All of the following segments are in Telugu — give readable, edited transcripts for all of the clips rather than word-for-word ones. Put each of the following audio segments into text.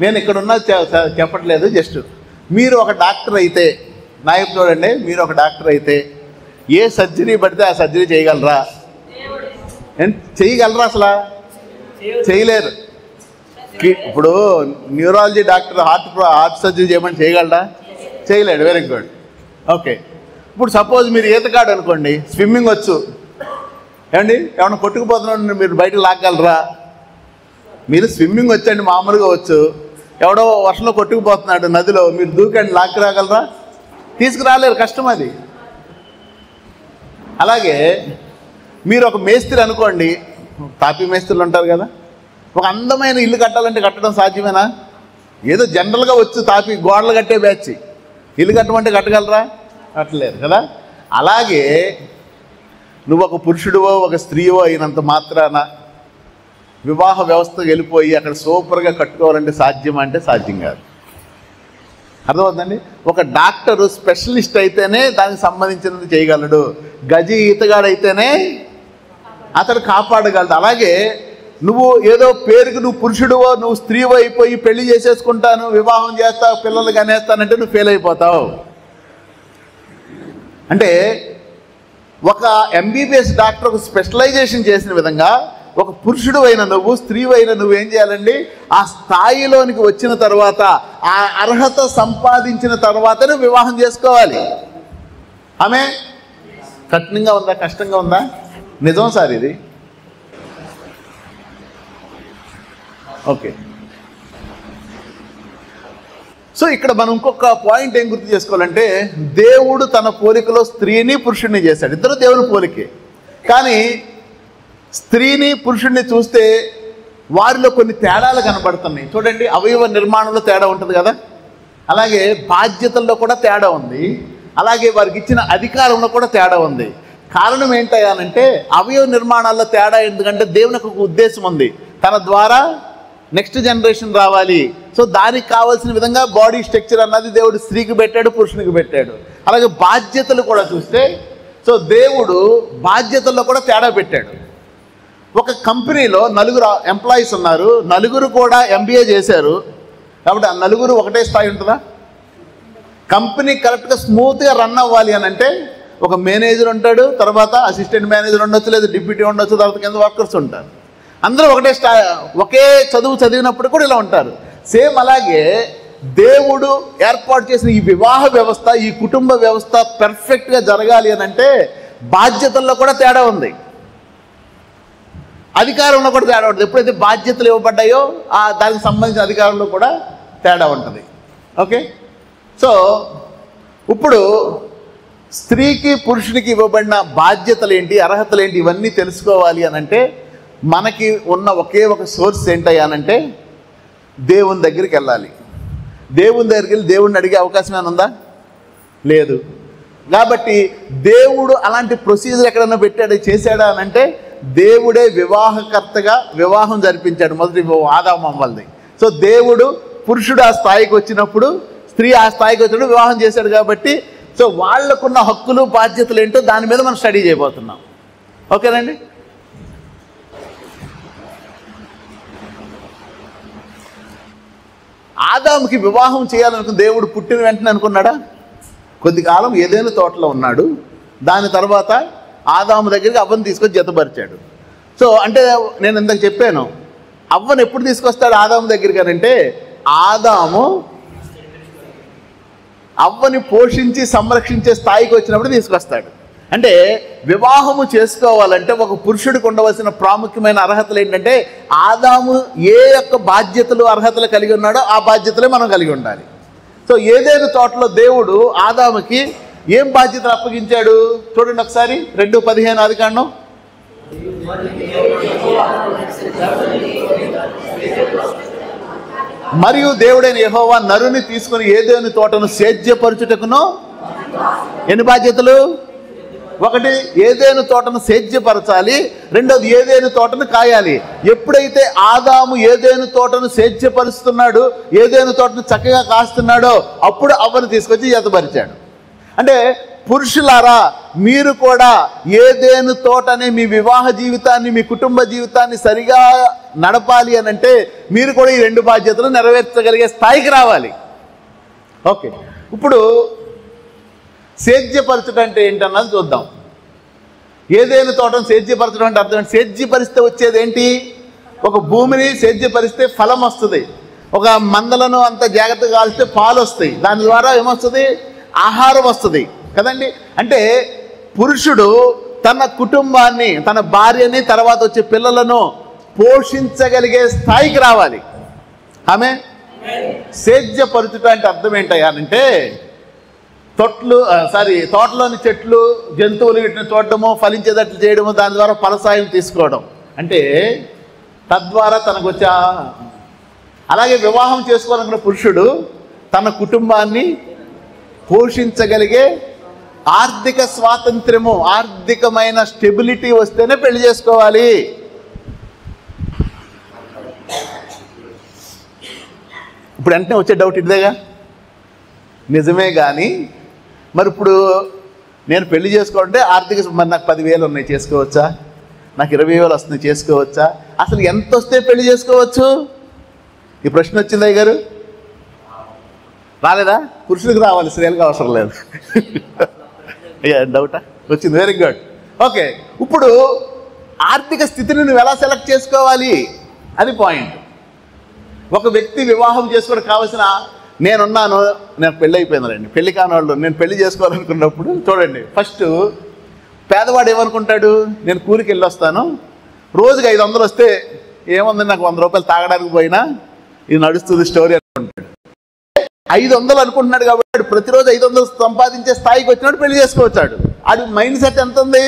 నేను ఇక్కడున్న చెప్పట్లేదు, జస్ట్ మీరు ఒక డాక్టర్ అయితే, నాయకు చూడండి, మీరు ఒక డాక్టర్ అయితే ఏ సర్జరీ పడితే ఆ సర్జరీ చేయగలరా? చేయగలరా? అసలు చేయలేరు. ఇప్పుడు న్యూరాలజీ డాక్టర్ హార్ట్ సర్జరీ చేయమని చేయగలరా? చేయలేడు. Very good. ఓకే, ఇప్పుడు సపోజ్ మీరు ఈతగాడు అనుకోండి, స్విమ్మింగ్ వచ్చు, ఏమండి ఏమన్నా కొట్టుకుపోతున్నాడు, మీరు బయటకు లాగలరా? మీరు స్విమ్మింగ్ వచ్చండి, మామూలుగా వచ్చు. ఎవడో వర్షంలో కొట్టుకుపోతున్నాడు నదిలో, మీరు దూకండి, లాక్కి రాగలరా? తీసుకురాలేరు, కష్టం అది. అలాగే మీరు ఒక మేస్త్రి అనుకోండి, తాపీ మేస్త్రులు ఉంటారు కదా, ఒక అందమైన ఇల్లు కట్టాలంటే కట్టడం సాధ్యమేనా? ఏదో జనరల్గా వచ్చు, తాపీ గోడలు కట్టే బ్యాచ్, ఇల్లు కట్టమంటే కట్టగలరా? కట్టలేరు కదా. అలాగే నువ్వు ఒక పురుషుడివో ఒక స్త్రీవో అయినంత మాత్రాన వివాహ వ్యవస్థకు వెళ్ళిపోయి అక్కడ సూపర్గా కట్టుకోవాలంటే సాధ్యం అంటే సాధ్యం కాదు. అర్థమవుతుందండి? ఒక డాక్టరు స్పెషలిస్ట్ అయితేనే దానికి సంబంధించినది చేయగలడు, గజి ఈతగాడైతేనే అతడు కాపాడగలడు. అలాగే నువ్వు ఏదో పేరుకి నువ్వు పురుషుడివో నువ్వు స్త్రీవో అయిపోయి పెళ్లి చేసేసుకుంటాను, వివాహం చేస్తావు, పిల్లలు కనేస్తానంటే నువ్వు ఫెయిల్ అయిపోతావు. అంటే ఒక ఎంబీబీఎస్ డాక్టర్ ఒక స్పెషలైజేషన్ చేసిన విధంగా ఒక పురుషుడు అయిన నువ్వు, స్త్రీ అయిన నువ్వు ఏం చేయాలండి? ఆ స్థాయిలోనికి వచ్చిన తర్వాత, ఆ అర్హత సంపాదించిన తర్వాతనే వివాహం చేసుకోవాలి. ఆమె కఠినంగా ఉందా, కష్టంగా ఉందా? నిజం సార్ ఇది. ఓకే, సో ఇక్కడ మనం ఇంకొక పాయింట్ ఏం గుర్తు చేసుకోవాలంటే, దేవుడు తన పోలికలో స్త్రీని పురుషుడిని చేశాడు, ఇద్దరు దేవుని పోలికే. కానీ స్త్రీని పురుషుడిని చూస్తే వారిలో కొన్ని తేడాలు కనబడుతున్నాయి. చూడండి, అవయవ నిర్మాణంలో తేడా ఉంటుంది కదా, అలాగే బాధ్యతల్లో కూడా తేడా ఉంది, అలాగే వారికి ఇచ్చిన అధికారంలో కూడా తేడా ఉంది. కారణం ఏంటంటే అవయవ నిర్మాణాల్లో తేడా ఎందుకంటే దేవునికి ఒక ఉద్దేశం ఉంది, తన ద్వారా నెక్స్ట్ జనరేషన్ రావాలి. సో దానికి కావాల్సిన విధంగా బాడీ స్ట్రక్చర్ అన్నది దేవుడు స్త్రీకి పెట్టాడు, పురుషునికి పెట్టాడు. అలాగే బాధ్యతలు కూడా చూస్తే, సో దేవుడు బాధ్యతల్లో కూడా తేడా పెట్టాడు. ఒక కంపెనీలో 4 ఎంప్లాయీస్ ఉన్నారు, 4 కూడా MBA చేశారు, కాబట్టి ఆ 4 ఒకటే స్థాయి ఉంటుందా? కంపెనీ కరెక్ట్గా స్మూత్గా రన్ అవ్వాలి అని అంటే ఒక మేనేజర్ ఉంటాడు, తర్వాత అసిస్టెంట్ మేనేజర్ ఉండొచ్చు, లేదా డిప్యూటీ ఉండొచ్చు, తర్వాత కింద వర్కర్స్ ఉంటారు. అందరూ ఒకే చదువు చదివినప్పుడు కూడా ఇలా ఉంటారు. సేమ్ అలాగే దేవుడు ఏర్పాటు చేసిన ఈ వివాహ వ్యవస్థ, ఈ కుటుంబ వ్యవస్థ పర్ఫెక్ట్గా జరగాలి అని అంటే బాధ్యతల్లో కూడా తేడా ఉంది, అధికారంలో కూడా తేడా ఉంటుంది. ఎప్పుడైతే బాధ్యతలు ఇవ్వబడ్డాయో దానికి సంబంధించిన అధికారంలో కూడా తేడా ఉంటుంది. ఓకే, సో ఇప్పుడు స్త్రీకి పురుషునికి ఇవ్వబడిన బాధ్యతలు ఏంటి, అర్హతలు ఏంటి, ఇవన్నీ తెలుసుకోవాలి అని అంటే మనకి ఉన్న ఒకే ఒక సోర్స్ ఏంటయ్యానంటే దేవుని దగ్గరికి వెళ్ళాలి. దేవుని దగ్గరికి వెళ్ళి దేవుడిని అడిగే అవకాశం ఏమైనా ఉందా? లేదు. కాబట్టి దేవుడు అలాంటి ప్రొసీజర్ ఎక్కడన్నా పెట్టాడు, చేశాడా అని అంటే దేవుడే వివాహకర్తగా వివాహం జరిపించాడు, మొదటి ఆదాము అవ్వల్ని. సో దేవుడు పురుషుడు ఆ స్థాయికి వచ్చినప్పుడు, స్త్రీ ఆ స్థాయికి వచ్చినప్పుడు వివాహం చేశాడు. కాబట్టి సో వాళ్ళకున్న హక్కులు బాధ్యతలు ఏంటో దాని మీద మనం స్టడీ చేయబోతున్నాం. ఓకేనండి? ఆదాముకి వివాహం చేయాలనుకున్న దేవుడు పుట్టిన వెంటనే అనుకున్నాడా? కొద్ది కాలం ఏదైనా తోటలో ఉన్నాడు, దాని తర్వాత ఆదాము దగ్గరికి అవ్వను తీసుకొచ్చి జతపరిచాడు. సో అంటే నేను ఇందాక చెప్పాను, అవ్వను ఎప్పుడు తీసుకొస్తాడు ఆదాము దగ్గరికి అని అంటే ఆదాము అవ్వని పోషించి సంరక్షించే స్థాయికి వచ్చినప్పుడు తీసుకొస్తాడు. అంటే వివాహము చేసుకోవాలంటే ఒక పురుషుడికి ఉండవలసిన ప్రాముఖ్యమైన అర్హతలు ఏంటంటే ఆదాము ఏ యొక్క బాధ్యతలు అర్హతలు కలిగి ఉన్నాడో ఆ బాధ్యతలే మనం కలిగి ఉండాలి. సో ఏదైనా తోటలో దేవుడు ఆదాముకి ఏం బాధ్యతలు అప్పగించాడు చూడండి ఒకసారి. 2:15 ఆదికాండం. మరియు దేవుడైన యెహోవా నరుని తీసుకుని ఏదేను తోటను సేద్యపరచుటకును ఎన్ని బాధ్యతలు? 1 ఏదేను తోటను సేద్యపరచాలి, 2 ఏదేను తోటను కాయాలి. ఎప్పుడైతే ఆదాము ఏదేను తోటను సేద్యపరుస్తున్నాడు, ఏదేను తోటను చక్కగా కాస్తున్నాడో అప్పుడు అవ్వను తీసుకొచ్చి జతపరిచాడు. అంటే పురుషులారా మీరు కూడా ఏదెను తోటనే మీ వివాహ జీవితాన్ని, మీ కుటుంబ జీవితాన్ని సరిగా నడపాలి అని అంటే మీరు కూడా ఈ 2 బాధ్యతలు నెరవేర్చగలిగే స్థాయికి రావాలి. ఓకే, ఇప్పుడు సేద్యపరచడం అంటే ఏంటన్నది చూద్దాం. ఏదైనా తోటను సేద్యపరచడం అంటే అర్థం ఏంటి? సేద్యపరిస్తే వచ్చేది ఏంటి? ఒక భూమిని సేద్యపరిస్తే ఫలం వస్తుంది. ఒక మందలను అంత జాగ్రత్తగా కాల్స్తే పాలు వస్తాయి. దాని ద్వారా ఏమొస్తుంది? ఆహారం వస్తుంది కదండి. అంటే పురుషుడు తన కుటుంబాన్ని, తన భార్యని, తర్వాత వచ్చే పిల్లలను పోషించగలిగే స్థాయికి రావాలి. ఆమె సేద్యపరచుట అంటే అర్థం ఏంటంటే తోటలోని చెట్లు, జంతువులు వీటిని చూడటము, ఫలించేటట్లు చేయడము, దాని ద్వారా ఫలసాయం తీసుకోవడం అంటే తద్వారా తనకు వచ్చే. అలాగే వివాహం చేసుకోవాలనుకున్న పురుషుడు తన కుటుంబాన్ని పోషించగలిగే ఆర్థిక స్వాతంత్ర్యము, ఆర్థికమైన స్టెబిలిటీ వస్తేనే పెళ్లి చేసుకోవాలి. ఇప్పుడు వెంటనే వచ్చే డౌట్ ఇదేగా, నిజమే. కానీ మరి ఇప్పుడు నేను పెళ్లి చేసుకోవాలంటే మరి నాకు 10,000 ఉన్నాయి, చేసుకోవచ్చా? నాకు 20,000 వస్తుంది, చేసుకోవచ్చా? అసలు ఎంత వస్తే పెళ్లి చేసుకోవచ్చు? ఈ ప్రశ్న వచ్చిందా గారు? రాలేదా? పురుషులకు రావాలి, స్త్రీలకు అవసరం లేదు. డౌటా వచ్చింది? Very good. ఓకే, ఇప్పుడు ఆర్థిక స్థితిని నువ్వు ఎలా సెలెక్ట్ చేసుకోవాలి అది పాయింట్. ఒక వ్యక్తి వివాహం చేసుకోవడం కావాల్సిన, నేనున్నాను, నాకు పెళ్ళి అయిపోయిందండి, పెళ్లి కాని వాళ్ళు నేను పెళ్లి చేసుకోవాలనుకున్నప్పుడు చూడండి, ఫస్ట్ పేదవాడు ఏమనుకుంటాడు? నేను కూలికి వెళ్ళి వస్తాను, రోజుకి 500 వస్తే ఏముంది, నాకు 100 రూపాయలు తాగడానికి పోయినా ఇది నడుస్తుంది స్టోరీ అనుకుంటాడు. 500 అనుకుంటున్నాడు కాబట్టి ప్రతిరోజు 500 సంపాదించే స్థాయికి వచ్చినాడు పెళ్లి చేసుకోవచ్చాడు. అది మైండ్ సెట్ ఎంత ఉంది?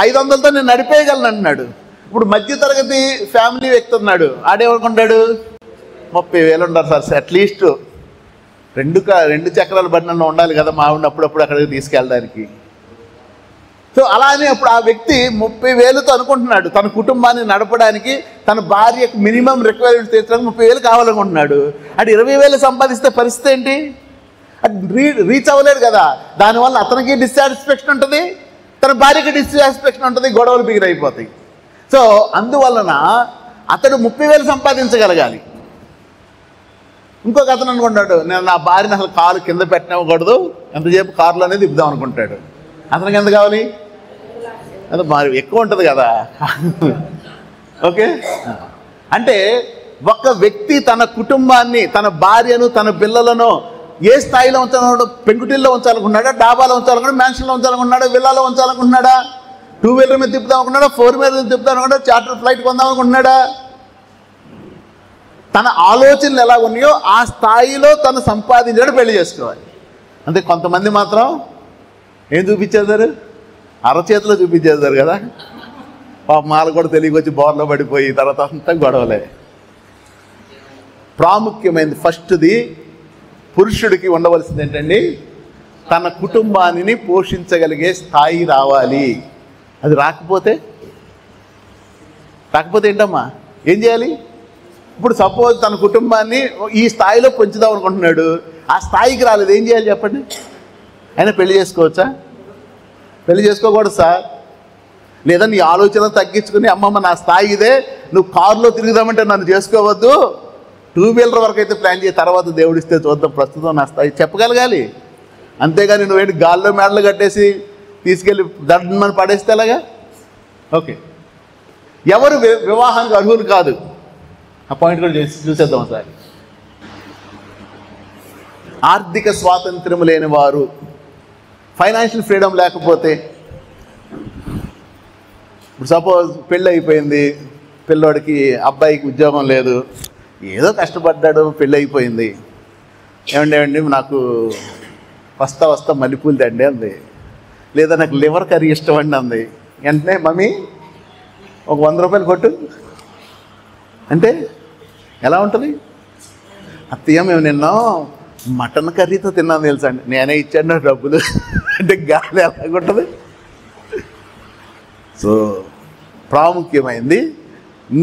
500తో నేను నడిపేయగలను అంటున్నాడు. ఇప్పుడు మధ్యతరగతి ఫ్యామిలీ వ్యక్తి ఉన్నాడు, ఆడేమనుకుంటాడు? 30,000 ఉండాలి సార్, అట్లీస్ట్ 2 చక్రాల బండి ఉండాలి కదా మా ఆవిడ అప్పుడప్పుడు అక్కడికి తీసుకెళ్ళడానికి. సో అలానే అప్పుడు ఆ వ్యక్తి 30,000తో అనుకుంటున్నాడు తన కుటుంబాన్ని నడపడానికి, తన భార్యకు మినిమం రిక్వైర్మెంట్ తీర్చడానికి 30,000 కావాలనుకుంటున్నాడు. అది 20,000 సంపాదిస్తే పరిస్థితి ఏంటి? అది రీచ్ అవ్వలేడు కదా. దానివల్ల అతనికి డిస్సాటిస్ఫాక్షన్ ఉంటుంది, తన భార్యకి డిస్సాటిస్ఫాక్షన్ ఉంటుంది, గొడవలు బిగిరైపోతాయి. సో అందువలన అతడు 30,000 సంపాదించగలగాలి. ఇంకొక అతను అనుకుంటాడు, నేను నా భార్యని అసలు కాలు కింద పెట్టనివ్వకూడదు, ఎంతసేపు కారులోనే తిప్పుదాం అనుకుంటాడు. అతనికి ఎంత కావాలి? అది మరి ఎక్కువ ఉంటుంది కదా. ఓకే, అంటే ఒక వ్యక్తి తన కుటుంబాన్ని, తన భార్యను, తన పిల్లలను ఏ స్థాయిలో ఉంచాలనుకున్నాడు? పెంకుటిల్లో ఉంచాలనుకున్నాడా? డాబాలో ఉంచాలనుకున్నాడా? మ్యాన్షన్లో ఉంచాలనుకున్నాడా? విల్లాలో ఉంచాలనుకున్నాడా? 2 వీలర్ మీద తిప్పుదాం అనుకున్నాడా? 4 వీలర్ మీద తిప్పుదాం అనుకున్నాడా? చార్టర్ ఫ్లైట్ కొందాం అనుకుంటున్నాడా? తన ఆలోచనలు ఎలా ఉన్నాయో ఆ స్థాయిలో తను సంపాదించడం పెళ్లి చేసుకోవాలి. అంటే కొంతమంది మాత్రం ఏం చూపించేశారు? అరచేతిలో చూపించేశారు కదా. మాలు కూడా తెలియకొచ్చి బోర్లో పడిపోయి తర్వాత అంతా గొడవలే. ప్రాముఖ్యమైనది ఫస్ట్ది పురుషుడికి ఉండవలసింది ఏంటండి? తన కుటుంబాన్ని పోషించగలిగే స్థాయి రావాలి. అది రాకపోతే ఏంటమ్మా? ఏం చేయాలి? ఇప్పుడు సపోజ్ తన కుటుంబాన్ని ఈ స్థాయిలో పెంచుదాం అనుకుంటున్నాడు, ఆ స్థాయికి రాలేదు, ఏం చేయాలి చెప్పండి? అయినా పెళ్లి చేసుకోవచ్చా? పెళ్లి చేసుకోకూడదు సార్. లేదా నీ ఆలోచన తగ్గించుకుని, అమ్మమ్మ నా స్థాయి ఇదే, నువ్వు కారులో తిరుగుదామంటే నన్ను చేసుకోవద్దు, 2 వీలర్ వరకు అయితే ప్లాన్ చేయి, తర్వాత దేవుడిస్తే చూద్దాం, ప్రస్తుతం నా స్థాయి చెప్పగలగాలి. అంతేగాని నువ్వేంటి గాల్లో మేడలు కట్టేసి తీసుకెళ్ళి దడ్మని పడేస్తే ఎలాగా? ఓకే, ఎవరు వివాహానికి అర్హులు కాదు? ఆ పాయింట్ కూడా చూసేద్దాం సార్. ఆర్థిక స్వాతంత్ర్యం లేని వారు, ఫైనాన్షియల్ ఫ్రీడమ్ లేకపోతే, ఇప్పుడు సపోజ్ పెళ్ళి అయిపోయింది, పిల్లోడికి అబ్బాయికి ఉద్యోగం లేదు, ఏదో కష్టపడ్డాడు, పెళ్ళి అయిపోయింది, ఏమండి నాకు వస్తా మల్లెపూలు దండి అంది, లేదా నాకు లివర్ కర్రీ ఇష్టం అండి అంది. వెంటనే మమ్మీ ఒక 100 రూపాయలు కొట్టు అంటే ఎలా ఉంటుంది? అత్తయ్య మేము నిన్న మటన్ కర్రీతో తిన్నాను తెలుసా అండి, నేనే ఇచ్చాను నా డబ్బులు అంటే గాలి ఎలాగుంటుంది? సో ప్రాముఖ్యమైనది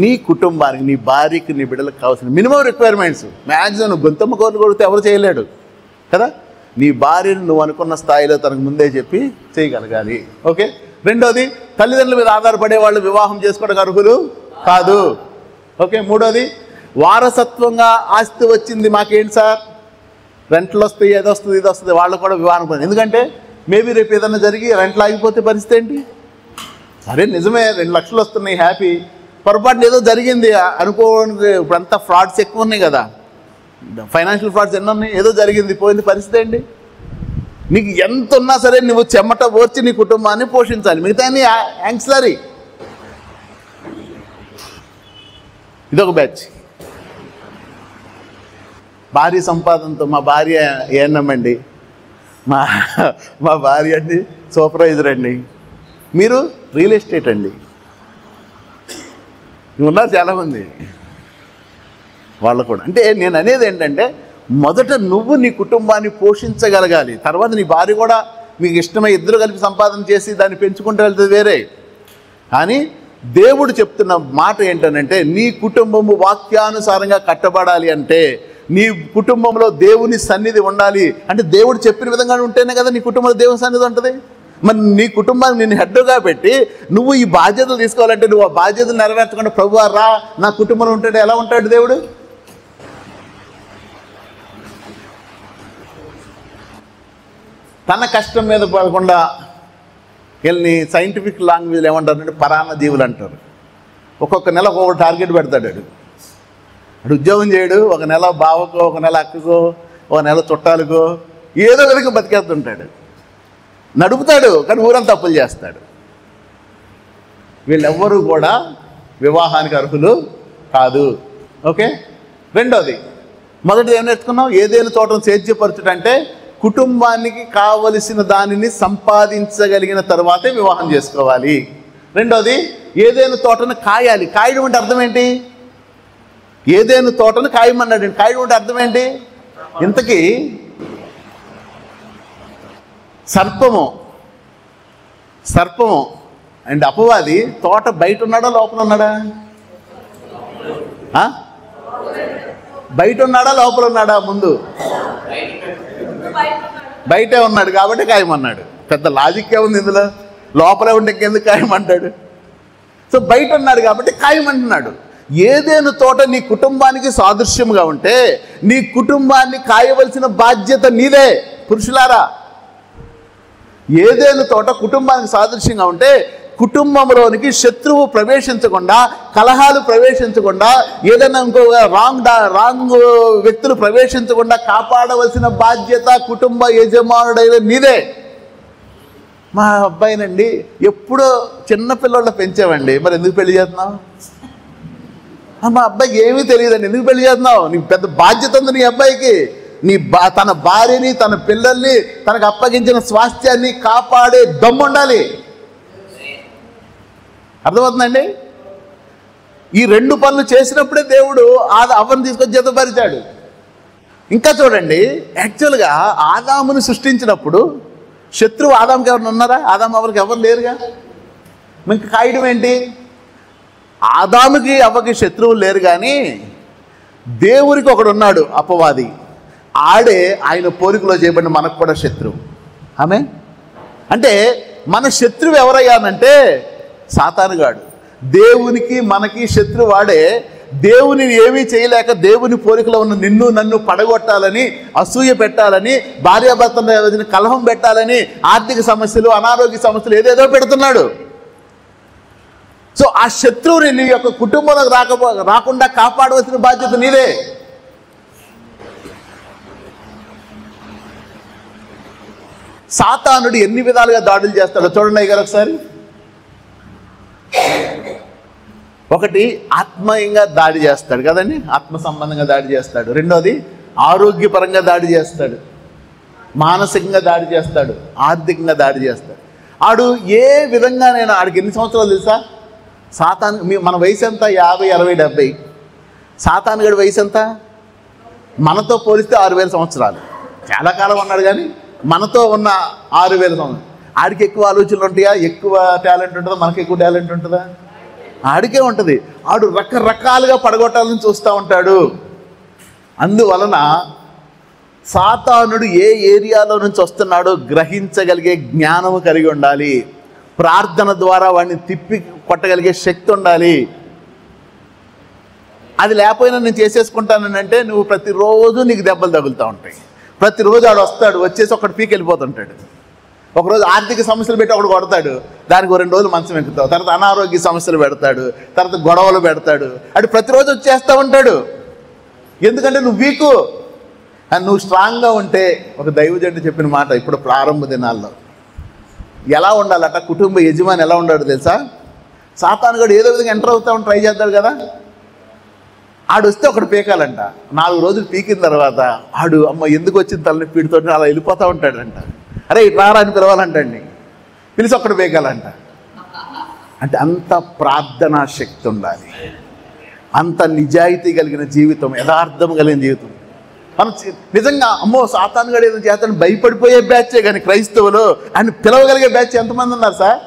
నీ కుటుంబానికి, నీ భార్యకి, నీ బిడ్డలకు కావాల్సిన మినిమం రిక్వైర్మెంట్స్. మ్యాక్సిమం గొంతమ్మ కోర్లు కొడితే ఎవరు చేయలేడు కదా. నీ భార్యను నువ్వు అనుకున్న స్థాయిలో తనకు ముందే చెప్పి చేయగలగాలి. ఓకే. రెండోది, తల్లిదండ్రుల మీద ఆధారపడే వాళ్ళు వివాహం చేసుకోవడానికి అర్హులు కాదు. ఓకే. మూడోది, వారసత్వంగా ఆస్తి వచ్చింది మాకేంటి సార్, రెంట్లు వస్తాయి, ఏదో వస్తుంది, ఇది వస్తుంది, వాళ్ళు కూడా వివాహం. ఎందుకంటే మేబీ రేపు ఏదైనా జరిగి రెంట్లు ఆగిపోతే పరిస్థితి ఏంటి? సరే నిజమే 2 లక్షలు వస్తున్నాయి, హ్యాపీ. పొరపాటున ఏదో జరిగింది అనుకోండి, ఇప్పుడంతా ఫ్రాడ్స్ ఎక్కువ ఉన్నాయి కదా, ఫైనాన్షియల్ ఫ్రాడ్స్ ఎన్ని ఉన్నాయి, ఏదో జరిగింది, పోయింది, పరిస్థితి ఏంటి? నీకు ఎంత ఉన్నా సరే నువ్వు చెమట ఓర్చి నీ కుటుంబాన్ని పోషించాలి, మిగతా యాంక్సిలరీ. ఇదొక బ్యాచ్. భార్య సంపాదనతో, మా భార్య ఏఎన్ఎం, మా భార్య అండి సూపర్వైజర్ అండి, మీరు రియల్ ఎస్టేట్ అండి. ఉన్నారు చాలామంది వాళ్ళు కూడా. అంటే నేను అనేది ఏంటంటే, మొదట నువ్వు నీ కుటుంబాన్ని పోషించగలగాలి, తర్వాత నీ భార్య కూడా మీకు ఇష్టమై ఇద్దరు కలిపి సంపాదన చేసి దాన్ని పెంచుకుంటూ వెళ్తుంది వేరే. కానీ దేవుడు చెప్తున్న మాట ఏంటనంటే, నీ కుటుంబము వాక్యానుసారంగా కట్టబడాలి అంటే నీ కుటుంబంలో దేవుని సన్నిధి ఉండాలి. అంటే దేవుడు చెప్పిన విధంగా ఉంటేనే కదా నీ కుటుంబంలో దేవుని సన్నిధి ఉంటుంది. మరి నీ కుటుంబాన్ని నేను హెడ్గా పెట్టి నువ్వు ఈ బాధ్యతలు తీసుకోవాలంటే, నువ్వు ఆ బాధ్యతలు నెరవేర్చకుండా ప్రభువా రా నా కుటుంబంలో ఉంటాడు, ఎలా ఉంటాడు దేవుడు? తన కష్టం మీద పడకుండా వీళ్ళని సైంటిఫిక్ లాంగ్వేజ్లో ఏమంటారంటే పరాన్న జీవులు అంటారు. ఒక్కొక్క నెల ఒక్కొక్క టార్గెట్ పెడతాడు. అడు ఉద్యోగం చేయడు, ఒక నెల బావకో, ఒక నెల అక్కకో, ఒక నెల చుట్టాలకో ఏదో విధంగా బతికేస్తుంటాడు, నడుపుతాడు, కానీ ఊరంతా తప్పులు చేస్తాడు. వీళ్ళెవ్వరూ కూడా వివాహానికి అర్హులు కాదు. ఓకే. రెండోది, మొదటిది ఏం నేర్చుకున్నాం? ఏదైనా తోటను సేద్యపరచుడంటే కుటుంబానికి కావలసిన దానిని సంపాదించగలిగిన తర్వాతే వివాహం చేసుకోవాలి. రెండోది, ఏదైనా తోటను కాయాలి. కాయడం అంటే అర్థం ఏంటి? ఏదైనా తోటను కాయమన్నాడు. కాయడం అంటే అర్థం ఏంటి? ఇంతకీ సర్పము అండ్ అపవాది తోట బయట ఉన్నాడా లోపల ఉన్నాడా? బయట ఉన్నాడా లోపల ఉన్నాడా? ముందు బయటే ఉన్నాడు కాబట్టి ఖాయమన్నాడు. పెద్ద లాజిక్కే ఉంది ఇందులో. లోపలే ఉంటే ఇంకెందుకు ఖాయమంటాడు? సో బయట ఉన్నాడు కాబట్టి ఖాయమంటున్నాడు. ఏదైనా తోట నీ కుటుంబానికి సాదృశ్యంగా ఉంటే నీ కుటుంబాన్ని కాయవలసిన బాధ్యత నీదే. పురుషులారా, ఏదైనా తోట కుటుంబానికి సాదృశ్యంగా ఉంటే కుటుంబంలోనికి శత్రువు ప్రవేశించకుండా, కలహాలు ప్రవేశించకుండా, ఏదైనా ఇంకో రాంగ్ వ్యక్తులు ప్రవేశించకుండా కాపాడవలసిన బాధ్యత కుటుంబ యజమానుడైన నీదే. మా అబ్బాయినండి ఎప్పుడో చిన్నపిల్లల పెంచామండి, మరి ఎందుకు పెళ్లి చేస్తున్నావు? మా అబ్బాయికి ఏమీ తెలియదండి, ఎందుకు పెళ్లి చేస్తున్నావు? నీకు పెద్ద బాధ్యత ఉంది నీ అబ్బాయికి. తన భార్యని, తన పిల్లల్ని, తనకు అప్పగించిన స్వాస్థ్యాన్ని కాపాడే దమ్ము ఉండాలి. అర్థమవుతుందండి? ఈ 2 పనులు చేసినప్పుడే దేవుడు అవ్వను తీసుకొచ్చి జతపరిచాడు. ఇంకా చూడండి, యాక్చువల్గా ఆదాముని సృష్టించినప్పుడు శత్రువు ఆదాముకి ఎవరిని ఉన్నారా? ఆదాము అవ్వకి ఎవరు లేరుగా. మీకు కాయడం ఏంటి? ఆదాముకి అవ్వకి శత్రువులు లేరు, కానీ దేవుడికి ఒకడు ఉన్నాడు అపవాది. ఆడే ఆయన పోలికలో చేయబడిన మనకు కూడా శత్రువు. ఆమె అంటే మన శత్రువు ఎవరయ్యానంటే సాతానుగాడు. దేవునికి మనకి శత్రువు వాడే. దేవుని ఏమీ చేయలేక దేవుని పోలికలో ఉన్న నిన్ను నన్ను పడగొట్టాలని, అసూయ పెట్టాలని, భార్యాభర్తల కలహం పెట్టాలని, ఆర్థిక సమస్యలు, అనారోగ్య సమస్యలు ఏదేదో పెడుతున్నాడు. సో ఆ శత్రువుని నీ యొక్క కుటుంబంలోకి రాకుండా కాపాడవలసిన బాధ్యత నీదే. సాతానుడు ఎన్ని విధాలుగా దాడులు చేస్తాడో చూడండి అయ్యగారు ఒకసారి. ఒకటి, ఆత్మీయంగా దాడి చేస్తాడు కదండి, ఆత్మ సంబంధంగా దాడి చేస్తాడు. రెండోది, ఆరోగ్యపరంగా దాడి చేస్తాడు, మానసికంగా దాడి చేస్తాడు, ఆర్థికంగా దాడి చేస్తాడు. ఆడు ఏ విధంగా ఆడికి ఎన్ని సంవత్సరాలు తెలుసా? మన వయసు ఎంత? 50, 60, 70. సాతాను గడి వయసు ఎంత? మనతో పోలిస్తే 6000 సంవత్సరాలు. చాలా కాలం ఉన్నాడు, కానీ మనతో ఉన్న 6000 సంవత్సరాలు. ఆడికి ఎక్కువ ఆలోచనలు ఉంటాయా? ఎక్కువ టాలెంట్ ఉంటుందా? మనకి ఎక్కువ టాలెంట్ ఉంటుందా? ఆడికే ఉంటుంది. ఆడు రకరకాలుగా పడగొట్టాలని చూస్తూ ఉంటాడు. అందువలన సాతానుడు ఏ ఏరియాలో నుంచి వస్తున్నాడో గ్రహించగలిగే జ్ఞానము కలిగి ఉండాలి. ప్రార్థన ద్వారా వాడిని తిప్పి కొట్టగలిగే శక్తి ఉండాలి. అది లేకపోయినా నేను చేసేసుకుంటానంటే నువ్వు ప్రతిరోజు నీకు దెబ్బలు తగులుతూ ఉంటాయి. ప్రతిరోజు ఆడు వస్తాడు, వచ్చేసి ఒకటి పీకి వెళ్ళిపోతుంటాడు. ఒకరోజు ఆర్థిక సమస్యలు పెట్టి ఒకడు కొడతాడు, దానికి 2 రోజులు మంచం ఎక్కుతావు. తర్వాత అనారోగ్య సమస్యలు పెడతాడు, తర్వాత గొడవలు పెడతాడు. అటు ప్రతిరోజు వచ్చేస్తూ ఉంటాడు. ఎందుకంటే నువ్వు వీకు అని. నువ్వు స్ట్రాంగ్గా ఉంటే, ఒక దైవజనుడు చెప్పిన మాట ఇప్పుడు ప్రారంభ దినాల్లో ఎలా ఉండాలట, కుటుంబ యజమాని ఎలా ఉండాడు తెలుసా? సాతానుగాడు ఏదో విధంగా ఎంటర్ అవుతామని ట్రై చేద్దాడు కదా. ఆడు వస్తే ఒకటి పీకాలంట. 4 రోజులు పీకిన తర్వాత ఆడు అమ్మ ఎందుకు వచ్చిన తలని పీడితో అలా వెళ్ళిపోతూ ఉంటాడంట. అరే రారా అని పిలవాలంటండి, పిలిచి ఒక్కడు పీకాలంట. అంటే అంత ప్రార్థనా శక్తి ఉండాలి, అంత నిజాయితీ కలిగిన జీవితం, యథార్థం కలిగిన జీవితం. మనం నిజంగా అమ్మో సాతానుగాడు ఏదో చేతని భయపడిపోయే బ్యాచే కానీ క్రైస్తవులు అని పిలవగలిగే బ్యాచ్ ఎంతమంది ఉన్నారు సార్?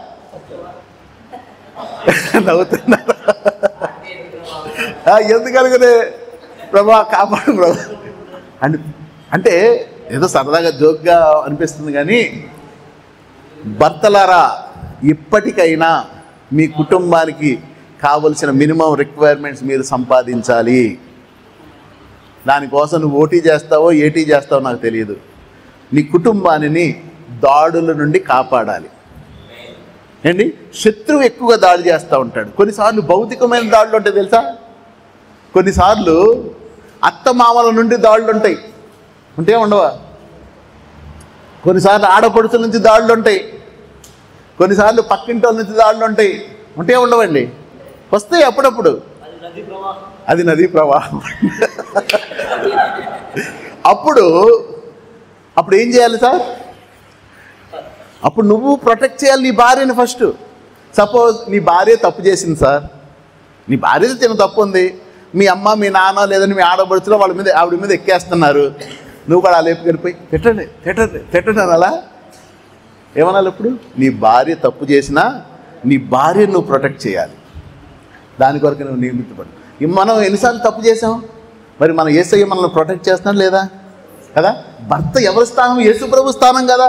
నవ్వుతున్నారు. ఎందుకలుగునే ప్రభా కాపాడు ప్రభా అంటే ఏదో సరదాగా జోక్గా అనిపిస్తుంది. కానీ భర్తలారా, ఇప్పటికైనా మీ కుటుంబానికి కావలసిన మినిమం రిక్వైర్మెంట్స్ మీరు సంపాదించాలి. దానికోసం నువ్వు ఓటీ చేస్తావో ఏటీ చేస్తావో నాకు తెలియదు. నీ కుటుంబాన్ని దాడుల నుండి కాపాడాలి. ఏంటి, శత్రువు ఎక్కువగా దాడి చేస్తూ ఉంటాడు. కొన్నిసార్లు భౌతికమైన దాడులు ఉంటాయి తెలుసా? కొన్నిసార్లు అత్తమామల నుండి దాడులు ఉంటాయి, ఉంటే ఉండవా? కొన్నిసార్లు ఆడపడుచుల నుంచి దాడులు ఉంటాయి, కొన్నిసార్లు పక్కింటి వాళ్ళ నుంచి దాడులు ఉంటాయి, ఉంటే ఉండవండి? వస్తాయి అప్పుడప్పుడు. అది నదీ ప్రవాహం. అప్పుడు ఏం చేయాలి సార్? అప్పుడు నువ్వు ప్రొటెక్ట్ చేయాలి నీ భార్యని ఫస్ట్. సపోజ్ నీ భార్య తప్పు చేసింది సార్, నీ భార్య చిన్న తప్పు ఉంది, మీ అమ్మ మీ నాన్న లేదని మీ ఆడబడుచులో ఆవిడ మీద ఎక్కేస్తున్నారు. నువ్వు కూడా లేపు వెళ్ళిపోయి తిట్టండి తిట్టండి తిట్టండి అనాలా? ఏమనాలి? ఇప్పుడు నీ భార్య తప్పు చేసినా నీ భార్యను నువ్వు ప్రొటెక్ట్ చేయాలి. దాని కొరకు నువ్వు నియమితపడు. మనం ఎన్నిసార్లు తప్పు చేసాం? మరి మనం యేసయ్య మనల్ని ప్రొటెక్ట్ చేస్తున్నాడు లేదా కదా? భర్త ఎవరి స్థానం? యేసు ప్రభు స్థానం కదా.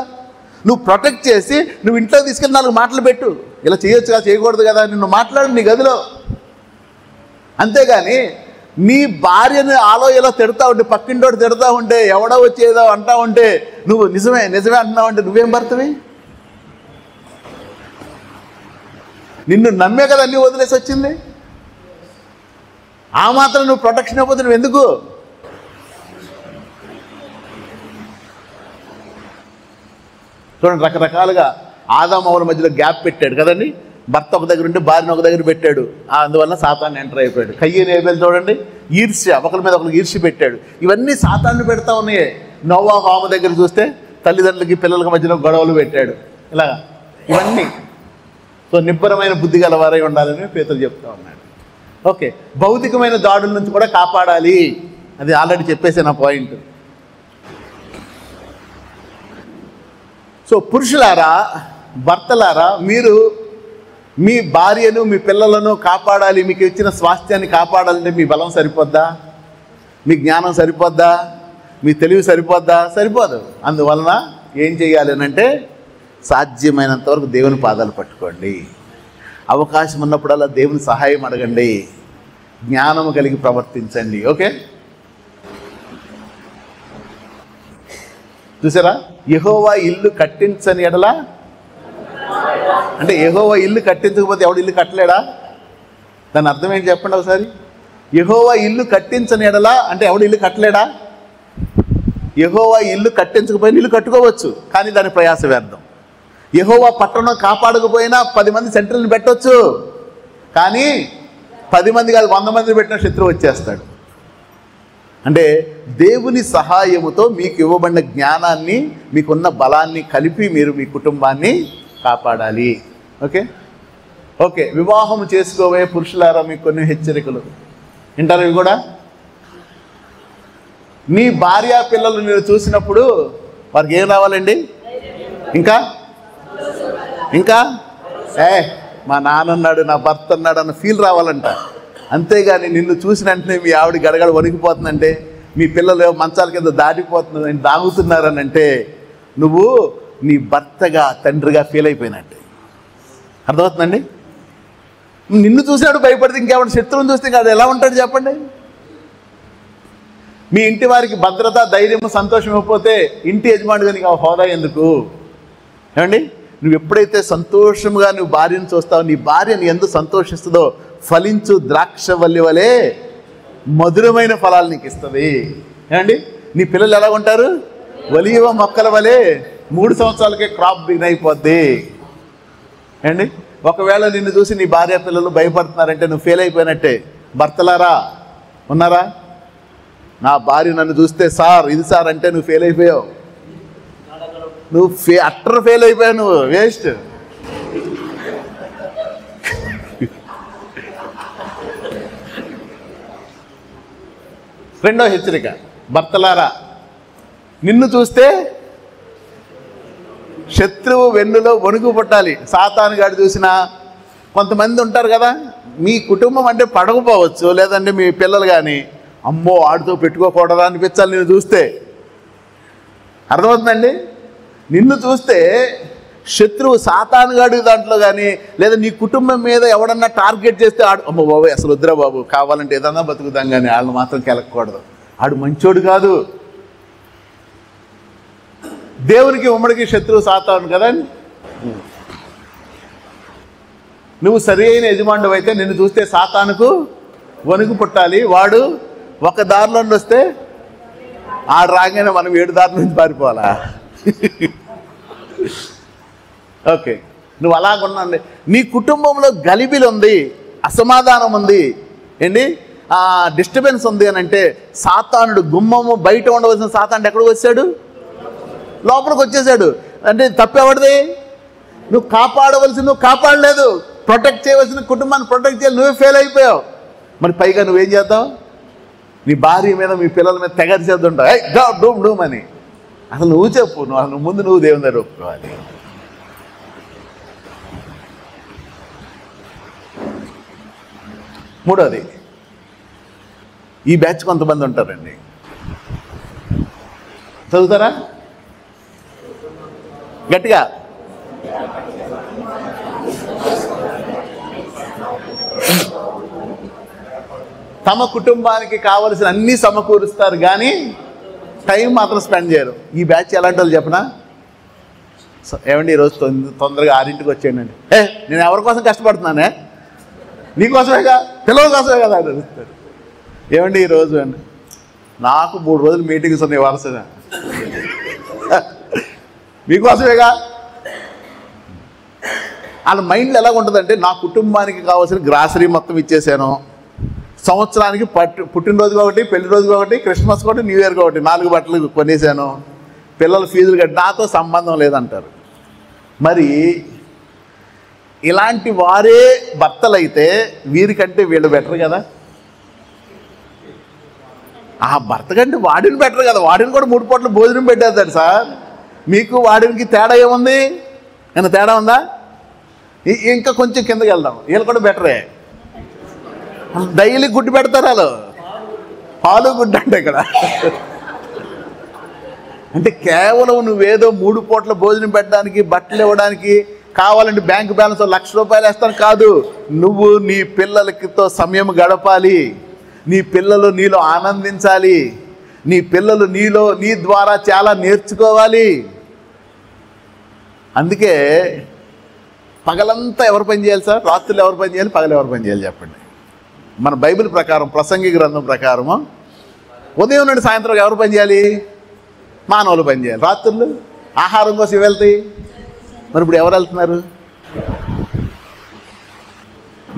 నువ్వు ప్రొటెక్ట్ చేసి నువ్వు ఇంట్లో తీసుకెళ్ళి 4 మాటలు పెట్టు, ఇలా చేయొచ్చు కదా చేయకూడదు కదా, నిన్ను మాట్లాడు నీ గదిలో. అంతేగాని నీ భార్యని ఆలో ఇలా తిడతా ఉంటే, పక్కింటోడు తిడతా ఉంటే, ఎవడో వచ్చేదో అంటా ఉంటే నువ్వు నిజమే నిజమే అంటున్నావు అంటే నువ్వేం భర్తవి? నిన్ను నమ్మే కదా అన్నీ వదిలేసి వచ్చింది. ఆ మాత్రం నువ్వు ప్రొటెక్షన్ ఇవ్వకపోతే నువ్వు ఎందుకు? చూడండి, రకరకాలుగా ఆదామవుల మధ్యలో గ్యాప్ పెట్టాడు కదండి. భర్త ఒక దగ్గర ఉంటే భార్యను ఒక దగ్గర పెట్టాడు. అందువల్ల సాతాను ఎంటర్ అయిపోయాడు. కయ్యను హేబెలు చూడండి, ఈర్ష్య, ఒకరి మీద ఒకరికి ఈర్ష్య పెట్టాడు. ఇవన్నీ సాతాను పెడతా ఉన్నాయి. నోవా హామ దగ్గర చూస్తే తల్లిదండ్రులకి పిల్లలకి మధ్యలో గొడవలు పెట్టాడు. ఇలాగా ఇవన్నీ. సో నిబ్బరమైన బుద్ధి గలవారై ఉండాలని పేతురు చెప్తా ఉన్నాడు. ఓకే, భౌతికమైన దాడుల నుంచి కూడా కాపాడాలి. అది ఆల్రెడీ చెప్పేసే నా పాయింట్. సో పురుషులారా, భర్తలారా, మీరు మీ భార్యను మీ పిల్లలను కాపాడాలి. మీకు ఇచ్చిన స్వాస్థ్యాన్ని కాపాడాలంటే మీ బలం సరిపోద్దా? మీ జ్ఞానం సరిపోద్దా? మీ తెలివి సరిపోద్దా? సరిపోదు. అందువలన ఏం చేయాలి అంటే సాధ్యమైనంత వరకు దేవుని పాదాలు పట్టుకోండి. అవకాశం ఉన్నప్పుడల్లా దేవుని సహాయం అడగండి. జ్ఞానము కలిగి ప్రవర్తించండి. ఓకే, చూసారా? యెహోవా ఇల్లు కట్టించని ఎడల అంటే యెహోవా ఇల్లు కట్టించకపోతే ఎవడు ఇల్లు కట్టలేడా? దాని అర్థం ఏంటి చెప్పండి ఒకసారి. యెహోవా ఇల్లు కట్టించని ఎడల అంటే ఎవడు ఇల్లు కట్టలేడా? యెహోవా ఇల్లు కట్టించకపోయినా ఇల్లు కట్టుకోవచ్చు, కానీ దాని ప్రయాస వ్యర్థం. యెహోవా పట్టణం కాపాడకపోయినా 10 మంది సెంటర్ని పెట్టవచ్చు, కానీ 10 మంది కాదు 100 మంది పెట్టిన శత్రువు వచ్చేస్తాడు. అంటే దేవుని సహాయముతో మీకు ఇవ్వబడిన జ్ఞానాన్ని, మీకున్న బలాన్ని కలిపి మీరు మీ కుటుంబాన్ని కాపాడాలి. ఓకే ఓకే వివాహం చేసుకోబోయే పురుషులారా, మీకు కొన్ని హెచ్చరికలు వింటారు. ఇవి కూడా నీ భార్య పిల్లలు నేను చూసినప్పుడు వారికి ఏం రావాలండి? ఇంకా ఇంకా మా నాన్న ఉన్నాడు, నా భర్త ఉన్నాడు అన్న ఫీల్ రావాలంట. అంతేగాని నిన్ను చూసిన వెంటనే మీ ఆవిడ గడగడ వణికిపోతుందంటే మీ పిల్లలు మంచాల కింద దాటిపోతున్నారు దాగుతున్నారని అంటే నువ్వు నీ భర్తగా తండ్రిగా ఫీల్ అయిపోయినట్టే. అర్థమవుతుందండి? నిన్ను చూసాడు భయపడితే ఇంకేమన్నా శత్రువుని చూస్తే కాదు ఎలా ఉంటాడు చెప్పండి? మీ ఇంటి వారికి భద్రత, ధైర్యం, సంతోషం ఇవ్వకపోతే ఇంటి యజమానిగా నీకు ఆ హోదా ఎందుకు? ఏమండి, నువ్వు ఎప్పుడైతే సంతోషంగా నువ్వు భార్యను చూస్తావో, నీ భార్య నీ ఎందుకు సంతోషిస్తుందో, ఫలించు ద్రాక్షవల్లి వలె మధురమైన ఫలాలు నీకు ఇస్తుంది. ఏమండి, నీ పిల్లలు ఎలా ఉంటారు? ఒలీవ మొక్కల వలె 3 సంవత్సరాలకే క్రాప్ బిగిన్ అయిపోద్ది. ఏమండి, ఒకవేళ నిన్ను చూసి నీ భార్య పిల్లలు భయపడుతున్నారంటే నువ్వు ఫెయిల్ అయిపోయినట్టే. భర్తలారా ఉన్నారా? నా భార్య నన్ను చూస్తే సార్ ఇది సార్ అంటే నువ్వు ఫెయిల్ అయిపోయావు. నువ్వు అట్టర్ ఫెయిల్ అయిపోయావు, నువ్వు వేస్ట్. రెండో హెచ్చరిక, భర్తలారా నిన్ను చూస్తే శత్రువు వెన్నులో వణుకు పుట్టాలి. సాతాను గాడు చూసినా కొంతమంది ఉంటారు కదా, మీ కుటుంబం అంటే పడకపోవచ్చు, లేదంటే మీ పిల్లలు కానీ అమ్మో ఆడితో పెట్టుకోకూడదా అనిపించాలి నిన్ను చూస్తే. అర్థమవుతుందండి? నిన్ను చూస్తే శత్రువు సాతాను గాడి దాంట్లో కానీ లేదా నీ కుటుంబం మీద ఎవడన్నా టార్గెట్ చేస్తే ఆడు అమ్మో బాబు అసలు వద్దురా బాబు, కావాలంటే ఏదన్నా బతుకుతాం కానీ వాళ్ళని మాత్రం కెలకూడదు, ఆడు మంచోడు కాదు. దేవునికి ఉమ్మడికి శత్రువు సాతాను కదా. నువ్వు సరి అయిన యజమానుడు అయితే నిన్ను చూస్తే సాతానుకు వణుకు పుట్టాలి. వాడు ఒక దారిలో వస్తే ఆడు రాగానే మనం 7 దారుల నుంచి పారిపోవాలా? ఓకే, నువ్వు అలాగున్నాండి. నీ కుటుంబంలో గలిబిలు ఉంది, అసమాధానం ఉంది, ఏంటి డిస్టర్బెన్స్ ఉంది అని అంటే సాతానుడు గుమ్మము బయట ఉండవలసిన సాతానుడు ఎక్కడికి వచ్చాడు? లోపలికి వచ్చేసాడు. అంటే తప్పెవడిది? నువ్వు కాపాడవలసి నువ్వు కాపాడలేదు, ప్రొటెక్ట్ చేయవలసిన కుటుంబాన్ని ప్రొటెక్ట్ చేయాలి, నువ్వే ఫెయిల్ అయిపోయావు. మరి పైగా నువ్వేం చేద్దావు? నీ భార్య మీద మీ పిల్లల మీద తెగరి చేద్దుంటావు, ఏ డూమ్ డూమ్ అని. అసలు నువ్వు చెప్పు, నువ్వు ముందు నువ్వు దేవుని దగ్గర ఒప్పుకోవాలి. మూడోది, ఈ బ్యాచ్ కొంతమంది ఉంటారండి, చదువుతారా గట్టిగా? తమ కుటుంబానికి కావలసిన అన్నీ సమకూరుస్తారు కానీ టైం మాత్రం స్పెండ్ చేయరు. ఈ బ్యాచ్ ఎలాంటి వాళ్ళు చెప్పనా? ఏమండి ఈరోజు తొందరగా 6ంటికి వచ్చేయండి. నేను ఎవరి కోసం కష్టపడుతున్నానే? నీకోసమేగా, పిల్లల కోసమే కదా అని అడుగుతారు. ఏమండి ఈరోజు అండి నాకు 3 రోజులు మీటింగ్స్ ఉన్నాయి వరుసగా, మీకోసమేగా. వాళ్ళ మైండ్లో ఎలా ఉంటుందంటే నా కుటుంబానికి కావాల్సిన గ్రాసరీ మొత్తం ఇచ్చేసాను, సంవత్సరానికి పుట్టినరోజుకి ఒకటి, పెళ్లి రోజుకి ఒకటి, క్రిస్మస్కి ఒకటి, న్యూ ఇయర్కి ఒకటి 4 బట్టలు కొనేసాను, పిల్లల ఫీజులు కట్టి నాతో సంబంధం లేదంటారు. మరి ఇలాంటి వారే భర్తలైతే వీరికంటే వీళ్ళు బెటర్ కదా. ఆ భర్త కంటే వాడిని బెటర్ కదా. వాడిని కూడా 3 పూటలు భోజనం పెట్టేస్తాడు సార్. మీకు వాడికి తేడా ఏముంది? ఏమైనా తేడా ఉందా? ఇంకా కొంచెం కిందకి వెళ్దాం, వీళ్ళు కూడా బెటరే. డైలీ గుడ్డు పెడతారు వాళ్ళు, పాలు గుడ్డు అంటే ఇక్కడ. అంటే కేవలం నువ్వేదో 3 పూటల భోజనం పెట్టడానికి, బట్టలు ఇవ్వడానికి, కావాలంటే బ్యాంక్ బ్యాలెన్స్ ₹1,00,000 వేస్తాను కాదు. నువ్వు నీ పిల్లలతో సమయం గడపాలి, నీ పిల్లలు నీలో ఆనందించాలి, నీ పిల్లలు నీ ద్వారా చాలా నేర్చుకోవాలి. అందుకే పగలంతా ఎవరు పని చేయాలి సార్? రాత్రులు ఎవరు పని చేయాలి, పగలు ఎవరు పని చేయాలి చెప్పండి? మన బైబిల్ ప్రకారం, ప్రసంగి గ్రంథం ప్రకారము ఉదయం నుండి సాయంత్రం ఎవరు పని చేయాలి? మానవులు పని చేయాలి. రాత్రులు ఆహారం కోసం వెళ్తాయి. మరి ఇప్పుడు ఎవరు వెళ్తున్నారు?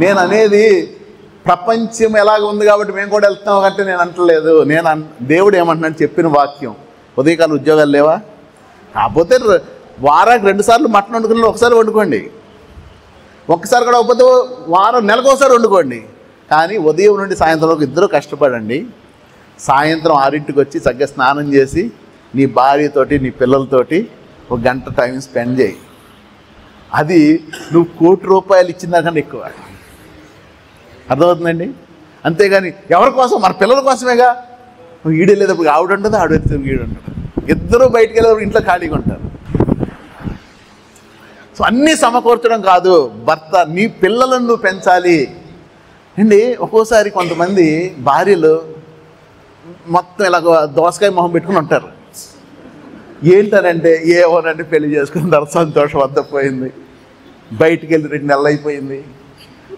నేను అనేది ప్రపంచం ఎలాగ ఉంది కాబట్టి మేము కూడా వెళ్తున్నాం అంటే నేను అంటలేదు. దేవుడు ఏమంటున్నాడు? చెప్పిన వాక్యం. ఉదయకాలం ఉద్యోగాలు లేవా? కాకపోతే వారానికి 2 సార్లు మటన్ వండుకుని ఒకసారి వండుకోండి, ఒక్కసారి కూడా అవ్వకపోతే నెలకు ఒకసారి వండుకోండి. కానీ ఉదయం నుండి సాయంత్రం వరకు ఇద్దరు కష్టపడండి. సాయంత్రం 6ంటికి వచ్చి చక్కగా స్నానం చేసి నీ భార్యతోటి నీ పిల్లలతోటి 1 గంట టైం స్పెండ్ చేయి. అది నువ్వు ₹1 కోటి ఇచ్చిన దానికన్నా ఎక్కువ. అర్థమవుతుందండి? అంతేగాని ఎవరి కోసం? మన పిల్లల కోసమేగా. ఈడు వెళ్ళేటప్పుడు ఆవిడ ఉంటుంది, ఆవిడ వెళ్ళేటప్పుడు ఈడు ఉంటాడు. ఇద్దరు బయటికి వెళ్ళేటప్పుడు ఇంట్లో ఖాళీగా ఉంటారు. సో అన్నీ సమకూర్చడం కాదు, భర్త నీ పిల్లలను నువ్వు పెంచాలి అండి. ఒక్కోసారి కొంతమంది భార్యలు మొత్తం ఇలా దోసకాయ మొహం పెట్టుకుని ఉంటారు. ఏంటనంటే ఏమోనంటే పెళ్లి చేసుకున్నారు, సంతోషం అంతా పోయింది, బయటికి వెళ్ళి 2 నెలలు అయిపోయింది,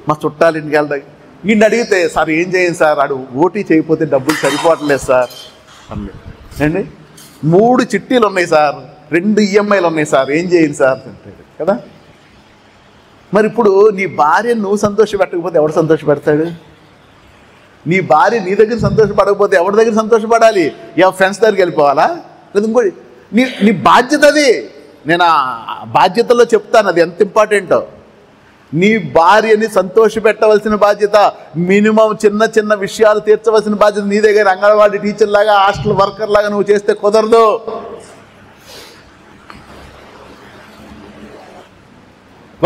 మా చుట్టాలు ఇంటికి వెళ్తాయి. ఈయన అడిగితే సార్ ఏం చేయండి సార్, ఆడు ఓటీ చేయకపోతే డబ్బులు సరిపోవట్లేదు సార్ అండి, 3 చిట్టీలు ఉన్నాయి సార్, 2 ఈఎంఐలు ఉన్నాయి సార్, ఏం చేయండి సార్ అంటాడు కదా. మరి ఇప్పుడు నీ భార్యను నువ్వు సంతోషపెట్టకపోతే ఎవడు సంతోషపెడతాడు? నీ భార్య నీ దగ్గర సంతోషపడకపోతే ఎవరి దగ్గర సంతోషపడాలి? ఫ్రెండ్స్ దగ్గరికి వెళ్ళిపోవాలా? లేదా ఇంకోటి నీ బాధ్యత అది. నేను ఆ బాధ్యతలో చెప్తాను అది ఎంత ఇంపార్టెంటో. నీ భార్యని సంతోషపెట్టవలసిన బాధ్యత, మినిమం చిన్న చిన్న విషయాలు తీర్చవలసిన బాధ్యత నీ దగ్గర. అంగన్వాడీ టీచర్ లాగా, హాస్టల్ వర్కర్ లాగా నువ్వు చేస్తే కుదరదు.